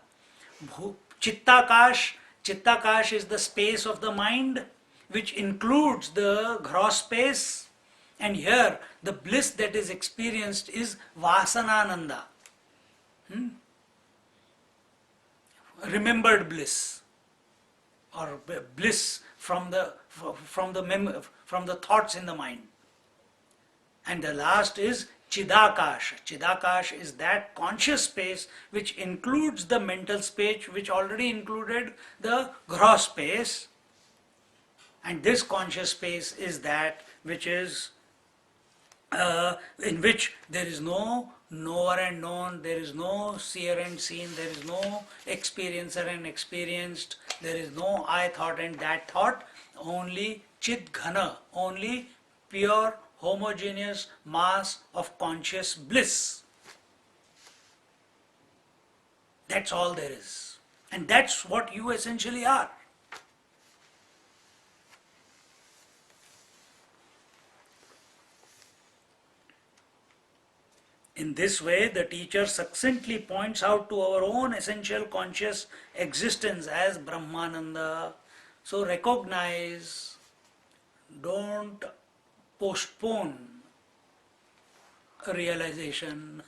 Chittakash Chittakash is the space of the mind which includes the gross space, and here the bliss that is experienced is Vasanananda. Remembered bliss, or bliss from the thoughts in the mind. And the last is Chidakash. Chidakash is that conscious space which includes the mental space, which already included the gross space. And this conscious space is that which is in which there is no knower and known, there is no seer and seen, there is no experiencer and experienced, there is no I thought and that thought, only Chit Ghana, only pure homogeneous mass of conscious bliss. That's all there is. And that's what you essentially are. In this way, the teacher succinctly points out to our own essential conscious existence as Brahmananda. So recognize, don't postpone a realization.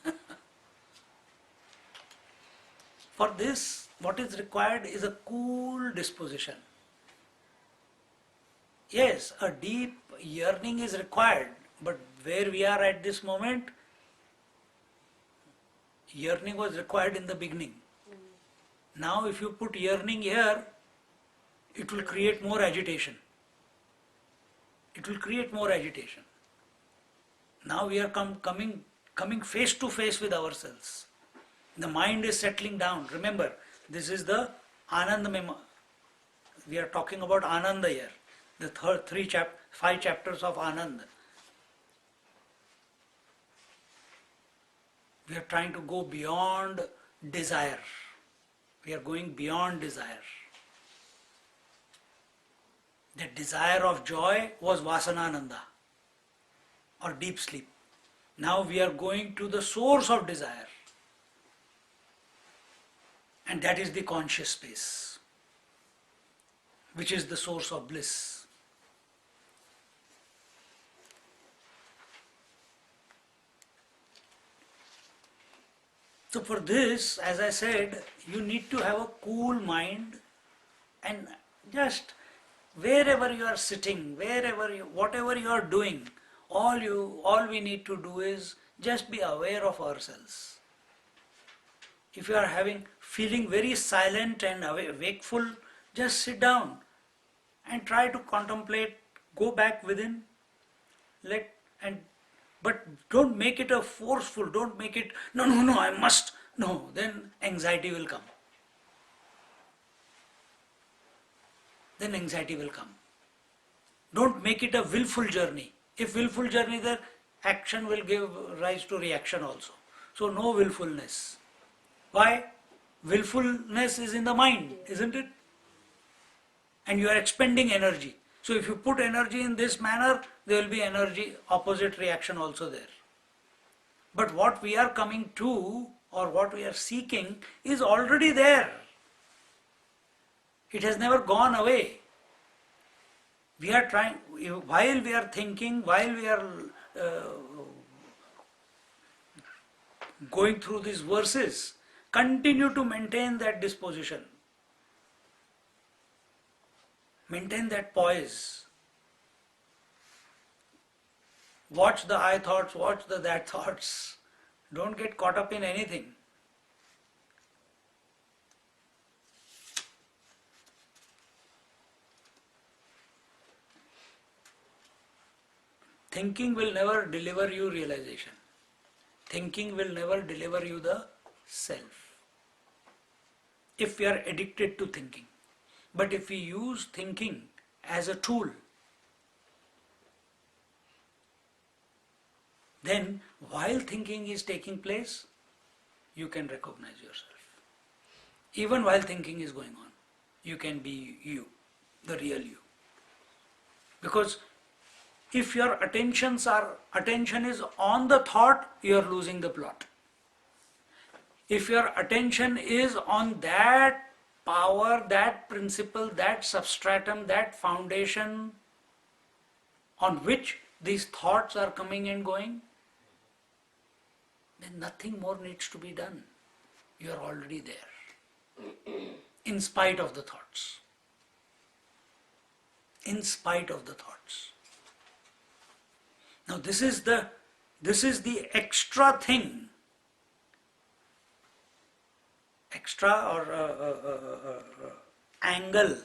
For this, what is required is a cool disposition. Yes, a deep yearning is required, but where we are at this moment, yearning was required in the beginning. Now if you put yearning here, it will create more agitation. It will create more agitation. Now we are coming face to face with ourselves. The mind is settling down. Remember, this is the Ananda Mema. We are talking about Ananda here. The 5 chapters of Ananda. We are trying to go beyond desire. We are going beyond desire. The desire of joy was Vasanananda, or deep sleep. Now we are going to the source of desire, and that is the conscious space, which is the source of bliss. So for this, as I said, you need to have a cool mind, and just wherever you are sitting, whatever you are doing, all we need to do is just be aware of ourselves. If you are feeling very silent and wakeful, just sit down and try to contemplate, go back within, but don't make it a forceful, don't make it, no, I must, no, then anxiety will come. Don't make it a willful journey. If willful journey, then action will give rise to reaction also. So no willfulness. Why? Willfulness is in the mind, isn't it? And you are expending energy. So if you put energy in this manner, there will be energy, opposite reaction also there. But what we are coming to, or what we are seeking, is already there. It has never gone away. We are trying, while we are thinking, while we are going through these verses, continue to maintain that disposition. Maintain that poise. Watch the I thoughts, watch the that thoughts. Don't get caught up in anything. Thinking will never deliver you realization. Thinking will never deliver you the self. If we are addicted to thinking. But if we use thinking as a tool, then while thinking is taking place, you can recognize yourself. Even while thinking is going on, you can be you, the real you. Because if your attention is on the thought, you are losing the plot. If your attention is on that power, that principle, that substratum, that foundation on which these thoughts are coming and going, then nothing more needs to be done. You are already there. In spite of the thoughts. In spite of the thoughts. Now this is the extra thing, extra or angle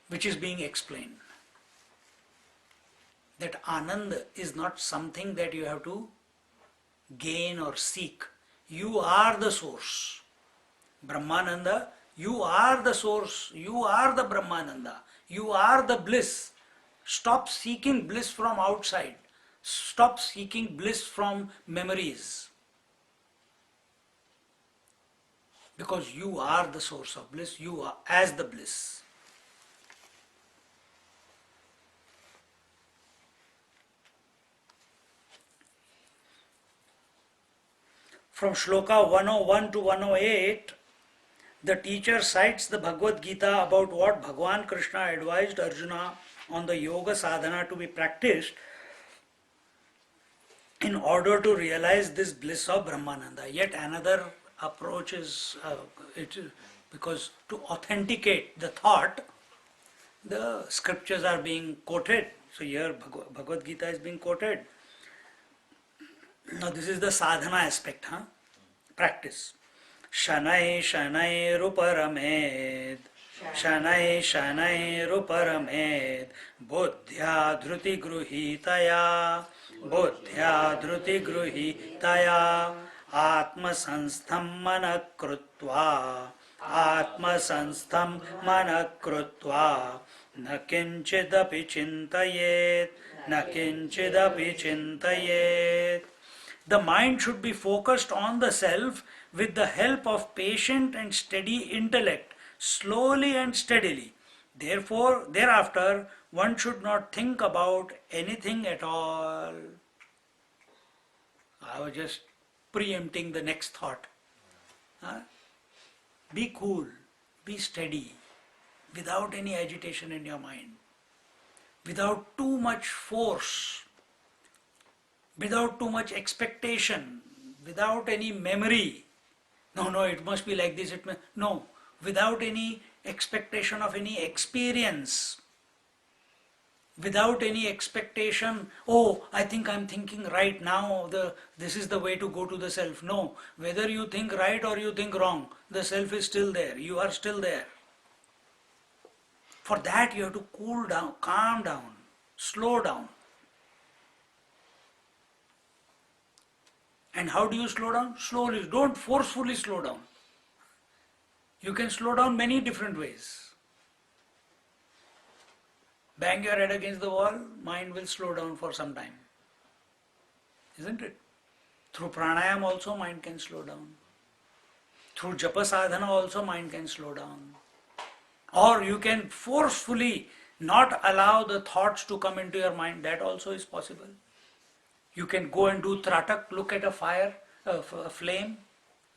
which is being explained. That Anand is not something that you have to gain or seek. You are the source. Brahmananda, you are the source. You are the Brahmananda. You are the bliss. Stop seeking bliss from outside. Stop seeking bliss from memories. Because you are the source of bliss. You are as the bliss. From Shloka 101 to 108, the teacher cites the Bhagavad Gita about what Bhagwan Krishna advised Arjuna on the yoga sadhana to be practiced in order to realize this bliss of Brahmananda. Yet another approach is, because to authenticate the thought, the scriptures are being quoted. So here Bhagavad Gita is being quoted. Now this is the sadhana aspect, practice. Shanai Shanai Ruparamed, Shanai Shanai Ruparamed, Bodhya Dhruti Gruhitaya, Bodhya Dhruti Gruhitaya, Atma Sanstham Manakrutva, Atma Sanstham Manakrutva, Nakinchidapi Chintayet, Nakinchidapi Chintayet. The mind should be focused on the self with the help of patient and steady intellect, slowly and steadily. Therefore, thereafter, one should not think about anything at all. I was just preempting the next thought. Be cool, be steady, without any agitation in your mind, without too much force, without too much expectation, without any memory. No, it must be like this. No, without any expectation of any experience, without any expectation, oh, I think I'm thinking right now, this is the way to go to the self. No, whether you think right or you think wrong, the self is still there. You are still there. For that you have to cool down, calm down, slow down. And how do you slow down? Slowly. Don't forcefully slow down. You can slow down many different ways. Bang your head against the wall, mind will slow down for some time. Isn't it? Through pranayam also mind can slow down. Through japa sadhana also mind can slow down. Or you can forcefully not allow the thoughts to come into your mind. That also is possible. You can go and do tratak, look at a fire, a flame,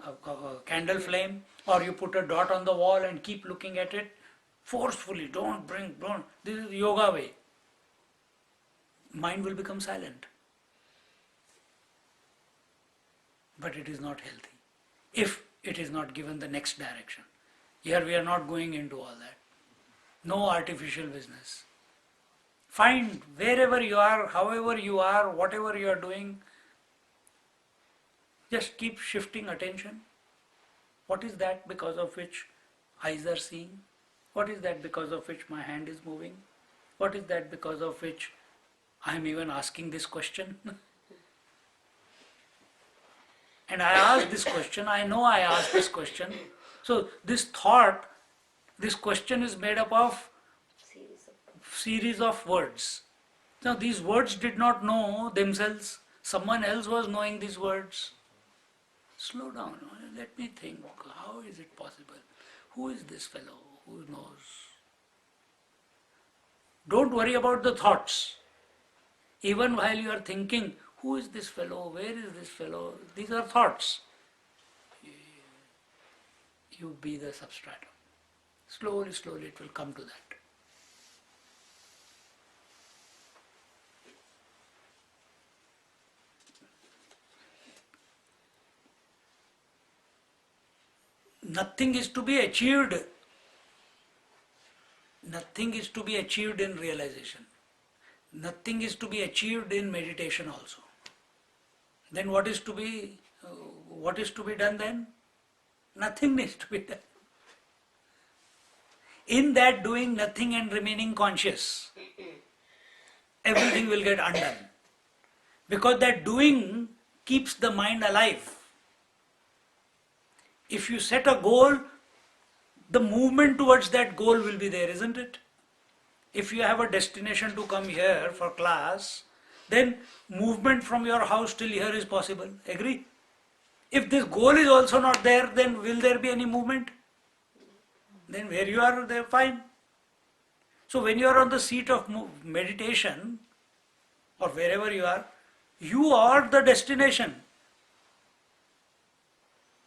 a candle flame, or you put a dot on the wall and keep looking at it forcefully. Don't. This is the yoga way. Mind will become silent. But it is not healthy if it is not given the next direction. Here we are not going into all that. No artificial business. Find wherever you are, however you are, whatever you are doing, just keep shifting attention. What is that because of which eyes are seeing? What is that because of which my hand is moving? What is that because of which I am even asking this question? And I asked this question, I know I asked this question. So this thought, this question is made up of series of words. Now these words did not know themselves. Someone else was knowing these words. Slow down. Let me think. How is it possible? Who is this fellow? Who knows? Don't worry about the thoughts. Even while you are thinking, who is this fellow? Where is this fellow? These are thoughts. you be the substratum. Slowly, slowly it will come to that. Nothing is to be achieved. Nothing is to be achieved in realization. Nothing is to be achieved in meditation also. Then what is to be done then? Nothing needs to be done. In that doing nothing and remaining conscious, everything will get undone. Because that doing keeps the mind alive. If you set a goal, the movement towards that goal will be there, isn't it? If you have a destination to come here for class, then movement from your house till here is possible. Agree? If this goal is also not there, then will there be any movement? Then where you are, there fine. So when you are on the seat of meditation, or wherever you are the destination.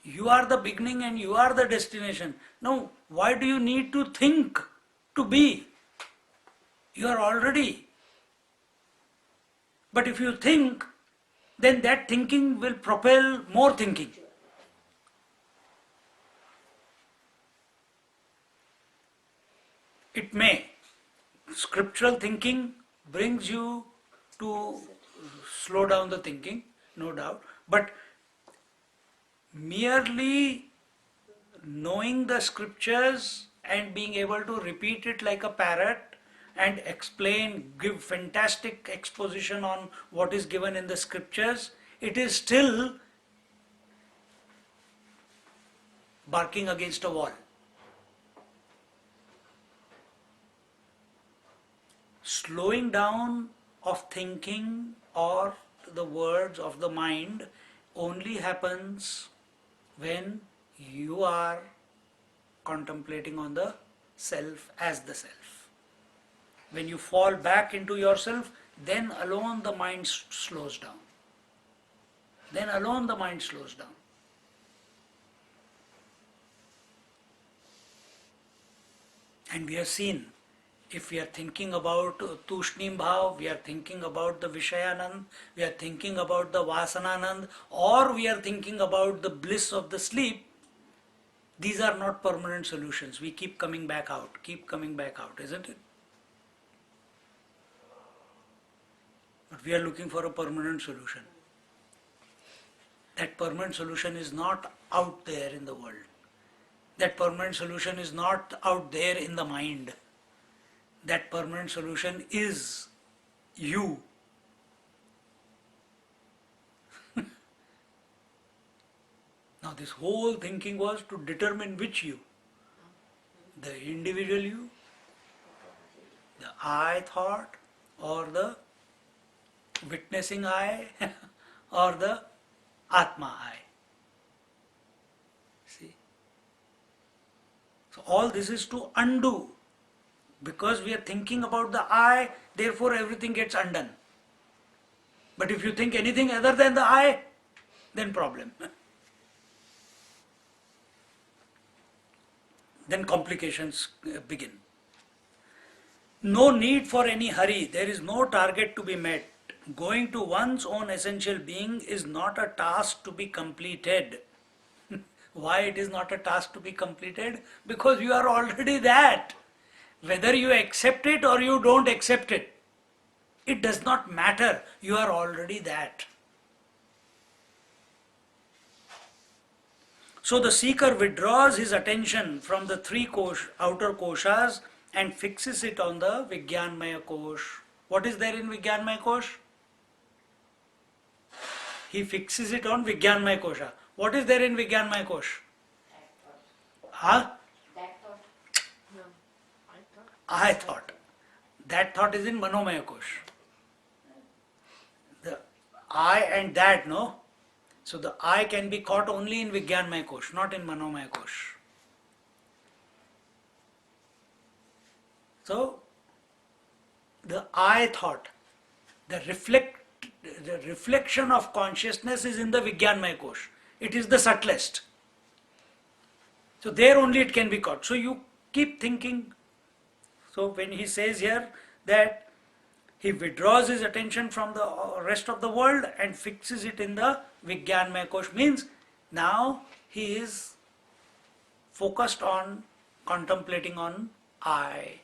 You are the beginning and you are the destination. Now, why do you need to think to be? You are already. But if you think, then that thinking will propel more thinking. It may. Scriptural thinking brings you to slow down the thinking, no doubt. But merely knowing the scriptures and being able to repeat it like a parrot and explain, give fantastic exposition on what is given in the scriptures, it is still barking against a wall. Slowing down of thinking or the words of the mind only happens when you are contemplating on the self as the self. When you fall back into yourself, then alone the mind slows down. Then alone the mind slows down. And we have seen, if we are thinking about Tushnim Bhav, we are thinking about the Vishayanand, we are thinking about the Vasananand, or we are thinking about the bliss of the sleep, these are not permanent solutions. We keep coming back out, isn't it? But we are looking for a permanent solution. That permanent solution is not out there in the world. That permanent solution is not out there in the mind. That permanent solution is you. Now this whole thinking was to determine which you. The individual you, the I thought, or the witnessing I, or the Atma I. See? So all this is to undo. Because we are thinking about the I, therefore everything gets undone. But if you think anything other than the I, then problem. Then complications begin. No need for any hurry. There is no target to be met. Going to one's own essential being is not a task to be completed. Why it is not a task to be completed? Because you are already that. Whether you accept it or you don't accept it, it does not matter. You are already that. So the seeker withdraws his attention from the three outer koshas and fixes it on the Vijnanmaya Kosh. What is there in Vijnanmaya Kosh? He fixes it on Vijnanmaya Kosha. What is there in Vijnanmaya Kosh? Huh? No, I thought. That thought is in Manomaya Kosh. The I and that, no? So the I can be caught only in Vijnanmaya Kosh, not in Manomaya Kosh. So the I thought, the reflection of consciousness is in the Vijnanmaya Kosh. It is the subtlest. So there only it can be caught. So you keep thinking. So when he says here that he withdraws his attention from the rest of the world and fixes it in the Vijnanmaya Kosh, means now he is focused on contemplating on I.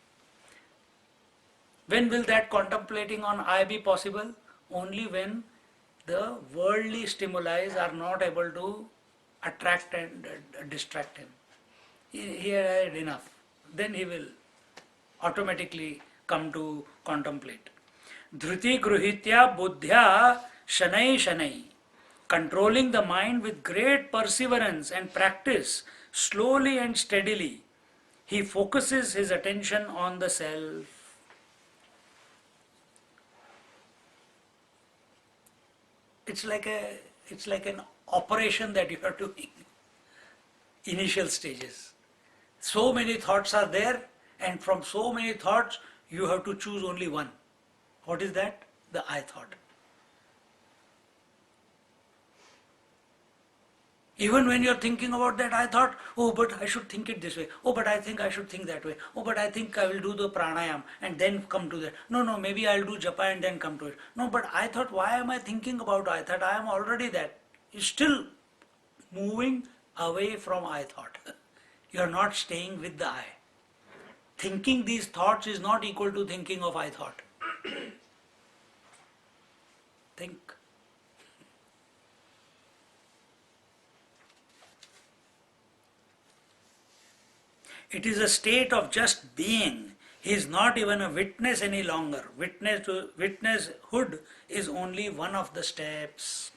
When will that contemplating on I be possible? Only when the worldly stimuli are not able to attract and distract him. He had enough. Then he will automatically come to contemplate. Dhruti gruhitya buddhya shanai shanai. Controlling the mind with great perseverance and practice, slowly and steadily, he focuses his attention on the self. It's like an operation that you are doing. Initial stages. So many thoughts are there, and from so many thoughts you have to choose only one. What is that? The I thought. Even when you're thinking about that I thought, oh, but I should think it this way. Oh, but I think I should think that way. Oh, but I think I will do the pranayam and then come to that. No, maybe I'll do japa and then come to it. No, but I thought, why am I thinking about I thought? I am already that. You're still moving away from I thought. You are not staying with the I. Thinking these thoughts is not equal to thinking of I thought. Think. It is a state of just being. He is not even a witness any longer. Witnesshood is only one of the steps.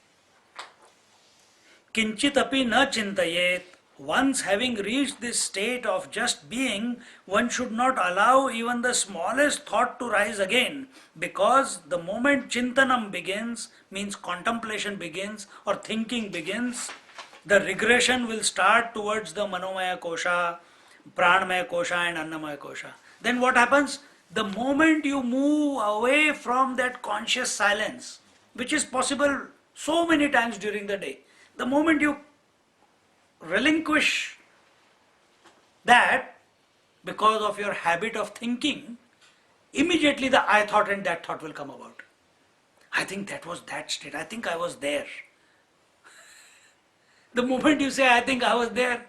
Kinchit api na chintayet. Once having reached this state of just being, one should not allow even the smallest thought to rise again, because the moment chintanam begins, means contemplation begins or thinking begins, the regression will start towards the Manomaya Kosha, Pranamaya Kosha and Annamaya Kosha. Then what happens? The moment you move away from that conscious silence, which is possible so many times during the day, the moment you relinquish that because of your habit of thinking, immediately the I thought and that thought will come about. I think that was that state. I think I was there. The moment you say, I think I was there,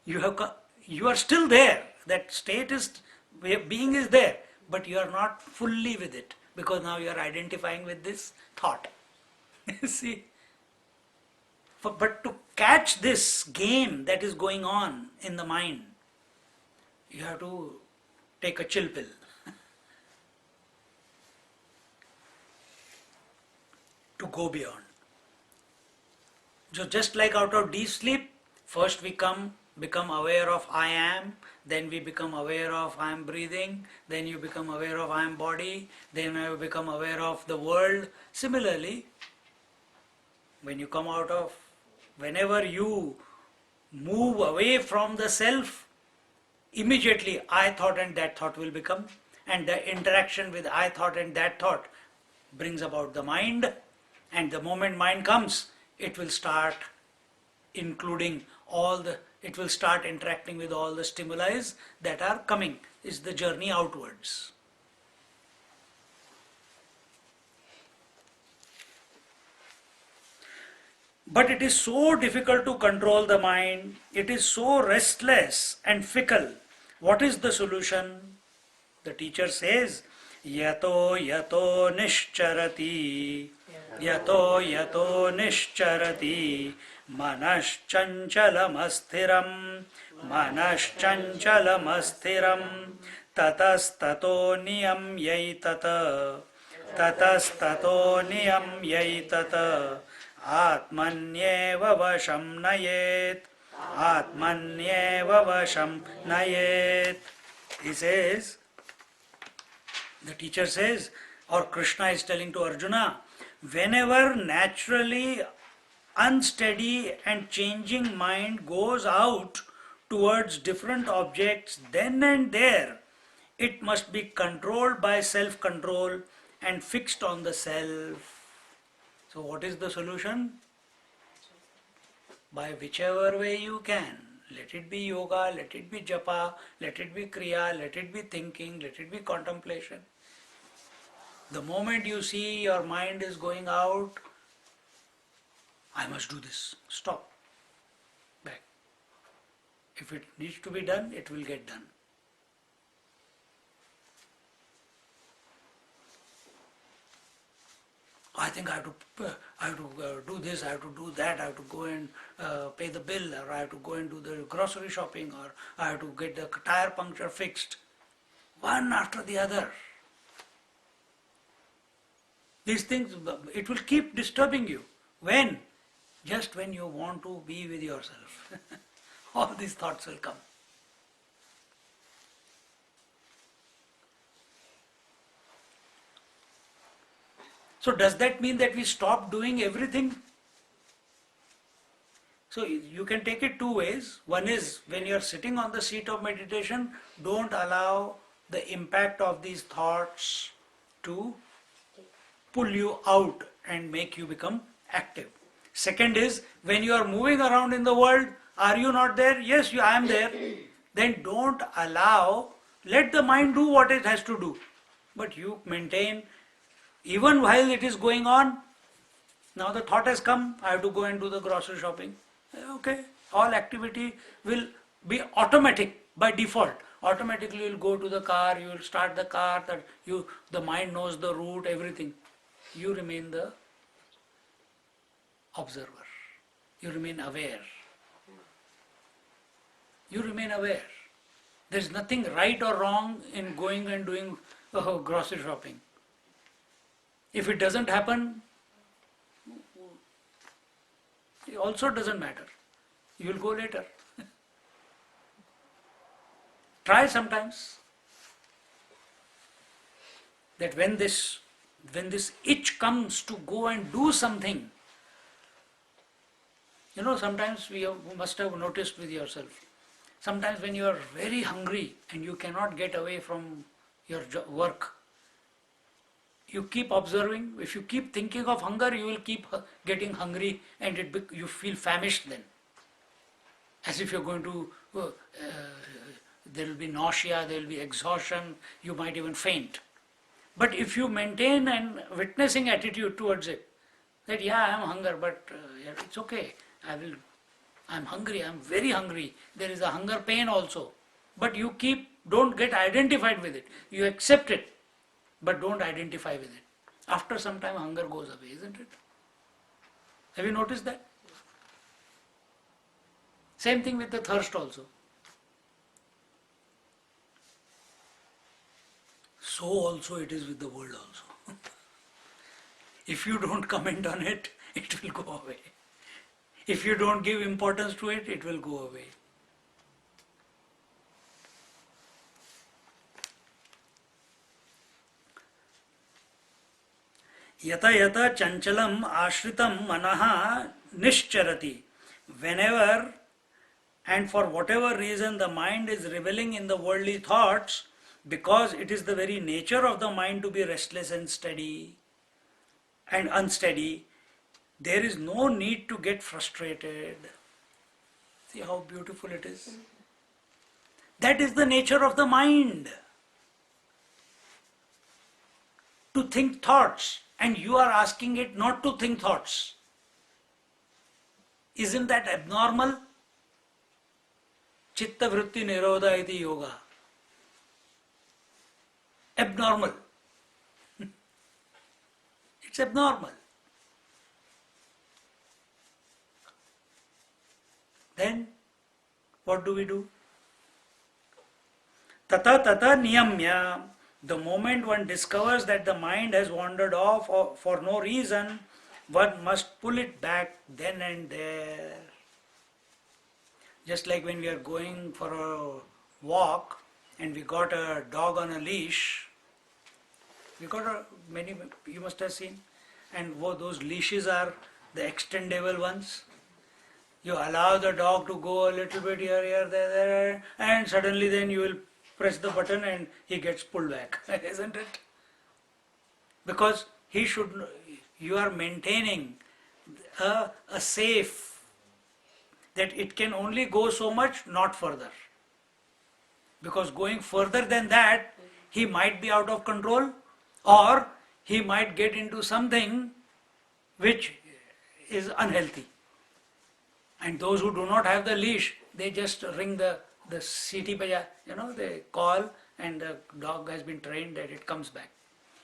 you are still there. That state is, being is there, but you are not fully with it, because now you are identifying with this thought. See? But to catch this game that is going on in the mind, you have to take a chill pill. To go beyond. So just like out of deep sleep, first we become aware of I am, then we become aware of I am breathing, then you become aware of I am body, then you become aware of the world. Similarly, when you come out of, whenever you move away from the self, immediately I thought and that thought will become, and the interaction with I thought and that thought brings about the mind, and the moment mind comes, it will start including it will start interacting with all the stimuli that are coming. Is the journey outwards. But it is so difficult to control the mind. It is so restless and fickle. What is the solution? The teacher says, Yato yato nishcharati. Yato yato nishcharati. Manaschanchalamastiram. Manaschanchalamastiram. Tatastato niyam yaitata. Tatastato niyam yaitata. Atmanyeva vasham nayet. Atmanyeva vasham nayet. He says, the teacher says, or Krishna is telling to Arjuna, whenever naturally unsteady and changing mind goes out towards different objects, then and there it must be controlled by self-control and fixed on the self. So what is the solution? by whichever way you can. Let it be yoga, let it be japa, let it be kriya, let it be thinking, let it be contemplation. The moment you see your mind is going out, I must do this. Stop. Back. If it needs to be done, it will get done. I think I have to do this, I have to do that, I have to go and pay the bill, or I have to go and do the grocery shopping, or I have to get the tire puncture fixed. One after the other. These things, it will keep disturbing you. When? Just when you want to be with yourself. All these thoughts will come. So does that mean that we stop doing everything? So you can take it two ways. One is when you are sitting on the seat of meditation, don't allow the impact of these thoughts to pull you out and make you become active. Second is when you are moving around in the world, are you not there? Yes, I am there. Then don't allow, let the mind do what it has to do. But you maintain, even while it is going on, now the thought has come, I have to go and do the grocery shopping. Okay, all activity will be automatic by default. Automatically you will go to the car, you will start the car, the mind knows the route, everything. You remain the observer. You remain aware. You remain aware. There is nothing right or wrong in going and doing grocery shopping. If it doesn't happen, it also doesn't matter. You will go later. Try sometimes. That when this itch comes to go and do something, sometimes you must have noticed with yourself. Sometimes when you are very hungry and you cannot get away from your work, you keep observing. If you keep thinking of hunger, you will keep getting hungry and you feel famished then. As if you're going to, there will be nausea, there will be exhaustion, you might even faint. But if you maintain an witnessing attitude towards it, that I am hunger, but it's okay. I'm hungry, I'm very hungry. There is a hunger pain also. But you don't get identified with it. You accept it, but don't identify with it. After some time, hunger goes away, isn't it? Have you noticed that? Same thing with the thirst also. So also it is with the world also. If you don't comment on it, it will go away. If you don't give importance to it, it will go away. Yata yata chanchalam ashritam manaha nischarati. Whenever and for whatever reason the mind is reveling in the worldly thoughts, because it is the very nature of the mind to be restless and steady and unsteady, there is no need to get frustrated. See how beautiful it is? That is the nature of the mind. To think thoughts, and you are asking it not to think thoughts. Isn't that abnormal? Chitta vritti nirodha iti yoga. Abnormal. It's abnormal. Then, what do we do? Tata tata niyamya. The moment one discovers that the mind has wandered off for no reason, one must pull it back then and there. Just like when we are going for a walk and we got a dog on a leash, you must have seen, and those leashes are the extendable ones. You allow the dog to go a little bit here, there, and suddenly then you will press the button and he gets pulled back, isn't it? Because you are maintaining a safe that it can only go so much, not further. Because going further than that, he might be out of control, or he might get into something which is unhealthy. And those who do not have the leash, they just ring the city baja, they call, and the dog has been trained that it comes back.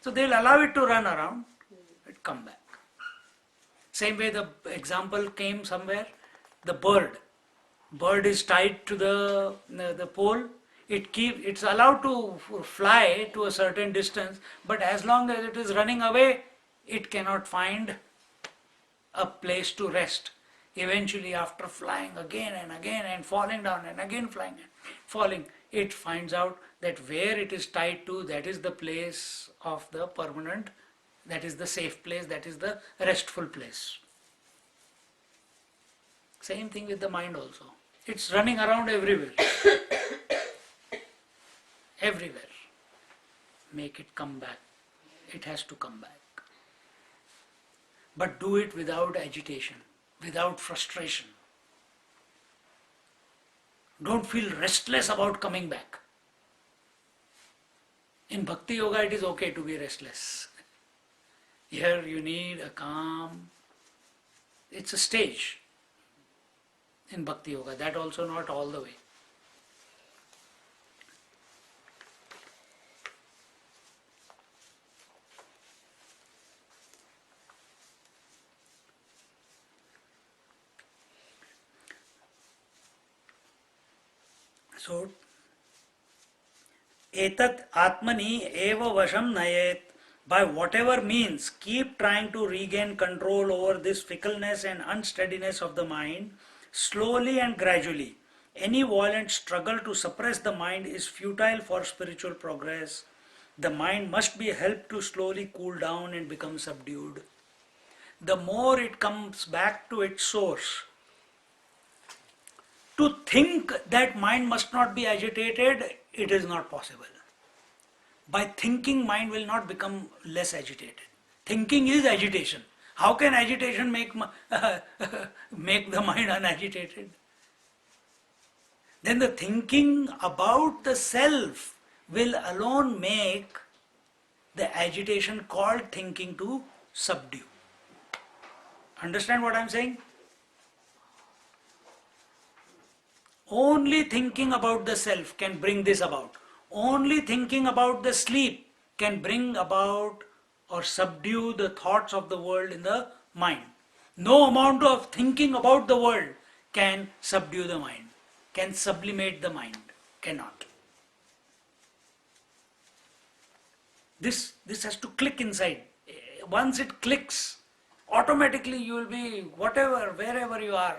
So they'll allow it to run around, it come back. Same way the example came somewhere, the bird. Bird is tied to the pole. It's allowed to fly to a certain distance, but as long as it is running away, it cannot find a place to rest. Eventually, after flying again and falling down and again flying and falling, it finds out that where it is tied to, that is the place of the permanent, that is the safe place, that is the restful place. Same thing with the mind also. It's running around everywhere. Everywhere. Make it come back. It has to come back. But do it without agitation, without frustration. Don't feel restless about coming back. In Bhakti Yoga, it is okay to be restless. Here you need a calm. It's a stage in Bhakti Yoga. That also not all the way. So, etat atmani eva vasham nayet. By whatever means, keep trying to regain control over this fickleness and unsteadiness of the mind, slowly and gradually. Any violent struggle to suppress the mind is futile for spiritual progress. The mind must be helped to slowly cool down and become subdued. The more it comes back to its source, to think that mind must not be agitated, it is not possible. By thinking, mind will not become less agitated. Thinking is agitation. How can agitation make the mind unagitated? Then the thinking about the self will alone make the agitation called thinking to subdue. Understand what I am saying? Only thinking about the self can bring this about. Only thinking about the sleep can bring about or subdue the thoughts of the world in the mind. No amount of thinking about the world can subdue the mind, can sublimate the mind. Cannot. This has to click inside. Once it clicks, automatically you will be whatever, wherever you are,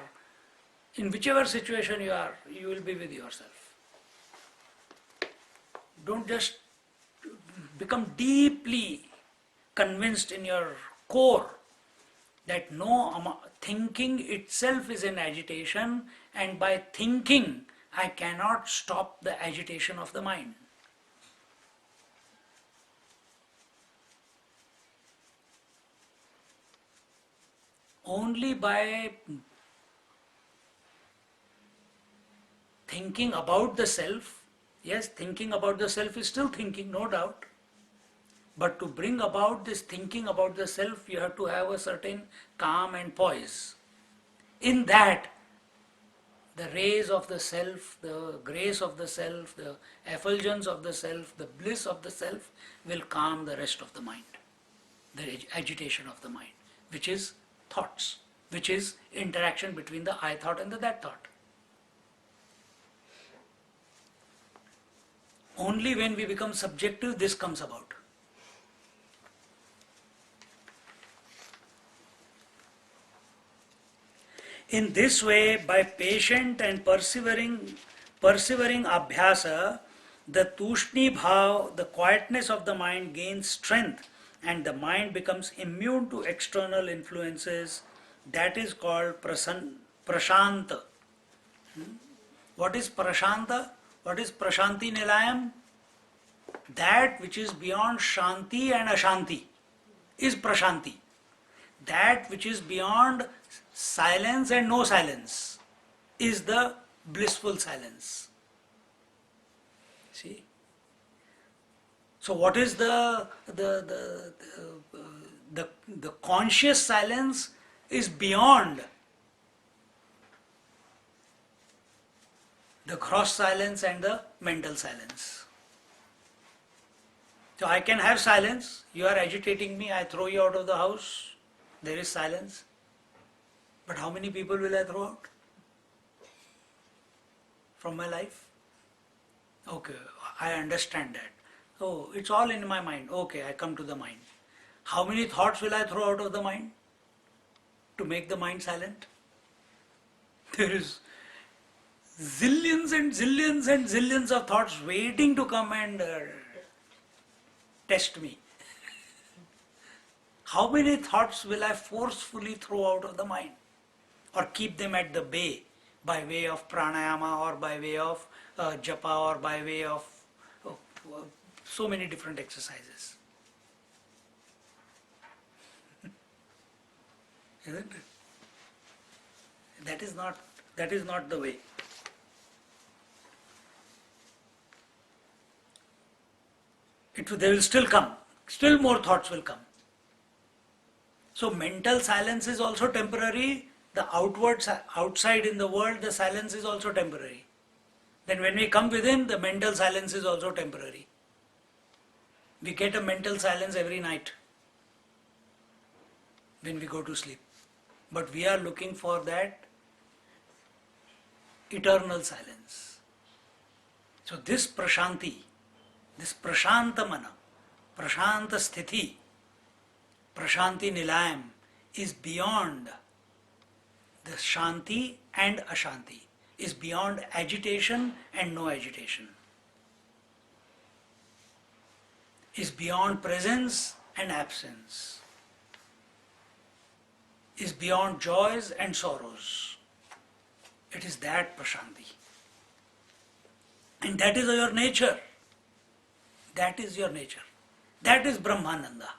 in whichever situation you are, you will be with yourself. Don't just become deeply convinced in your core that thinking itself is an agitation, and by thinking I cannot stop the agitation of the mind. Only by thinking about the self, yes, thinking about the self is still thinking, no doubt. But to bring about this thinking about the self, you have to have a certain calm and poise. In that, the rays of the self, the grace of the self, the effulgence of the self, the bliss of the self will calm the rest of the mind, the agitation of the mind, which is thoughts, which is interaction between the I thought and the that thought. Only when we become subjective, this comes about. In this way, by patient and persevering abhyasa, the tushni bhav, the quietness of the mind, gains strength and the mind becomes immune to external influences. That is called prashanta. What is prashanta? What is prashanti nilayam? That which is beyond shanti and ashanti is prashanti. That which is beyond silence and no silence is the blissful silence. See? So what is the conscious silence is beyond the gross silence and the mental silence. So I can have silence, you are agitating me, I throw you out of the house, there is silence. But how many people will I throw out from my life? Okay, I understand that. Oh, it's all in my mind. Okay, I come to the mind. How many thoughts will I throw out of the mind to make the mind silent? There is zillions and zillions and zillions of thoughts waiting to come and test me. How many thoughts will I forcefully throw out of the mind or keep them at the bay by way of pranayama or by way of japa or by way of uh, so many different exercises? Isn't it? That is not the way. They will still come. Still more thoughts will come. So mental silence is also temporary. The outside in the world, the silence is also temporary. Then when we come within, the mental silence is also temporary. We get a mental silence every night when we go to sleep. But we are looking for that eternal silence. So this prashanti, this prashanta mana, prashanta sthiti, prashanti nilayam is beyond the shanti and ashanti, is beyond agitation and no agitation, is beyond presence and absence, is beyond joys and sorrows. It is that prashanti. And that is your nature. That is your nature. That is Brahmananda.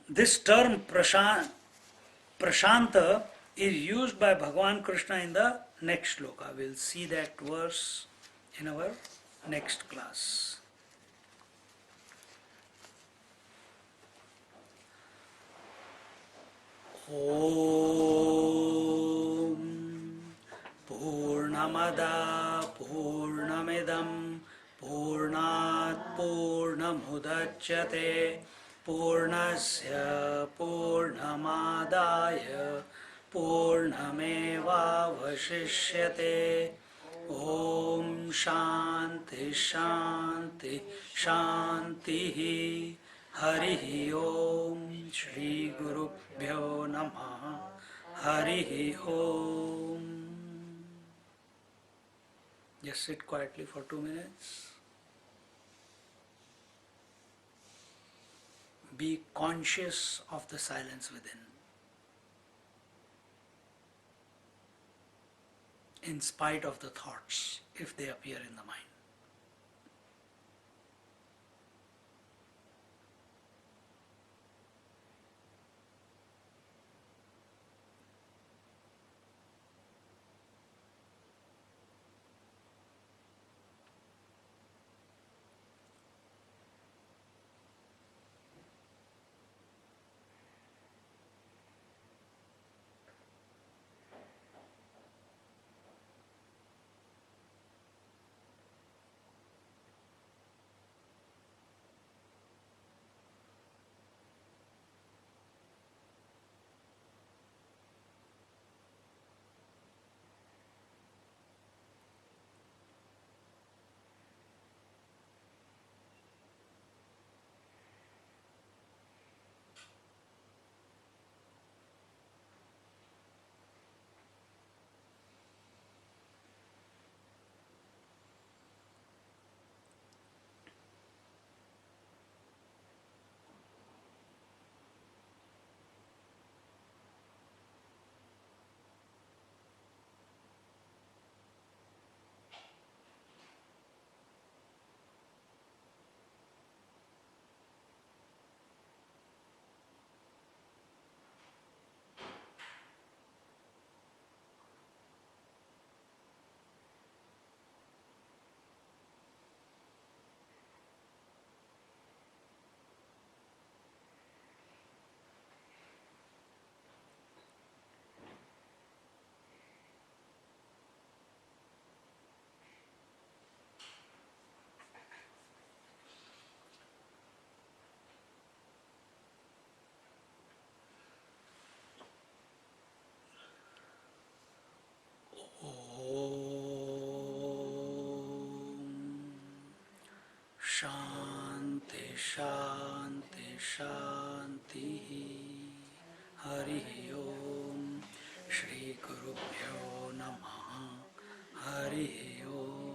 This term prashanta is used by Bhagavan Krishna in the next shloka. We'll see that verse in our next class. Om Purnamada Purnamidam Purnat Purnamudachyate Purnasya Purnamadaya Purnameva Vashishyate. Om Shanti Shanti Shanti. Hari Om Shri Guru Bhyo Namaha. Hari Om. Just sit quietly for 2 minutes. Be conscious of the silence within. In spite of the thoughts, if they appear in the mind. शांति हरि ओम श्री गुरुभ्यो नमः हरि ओम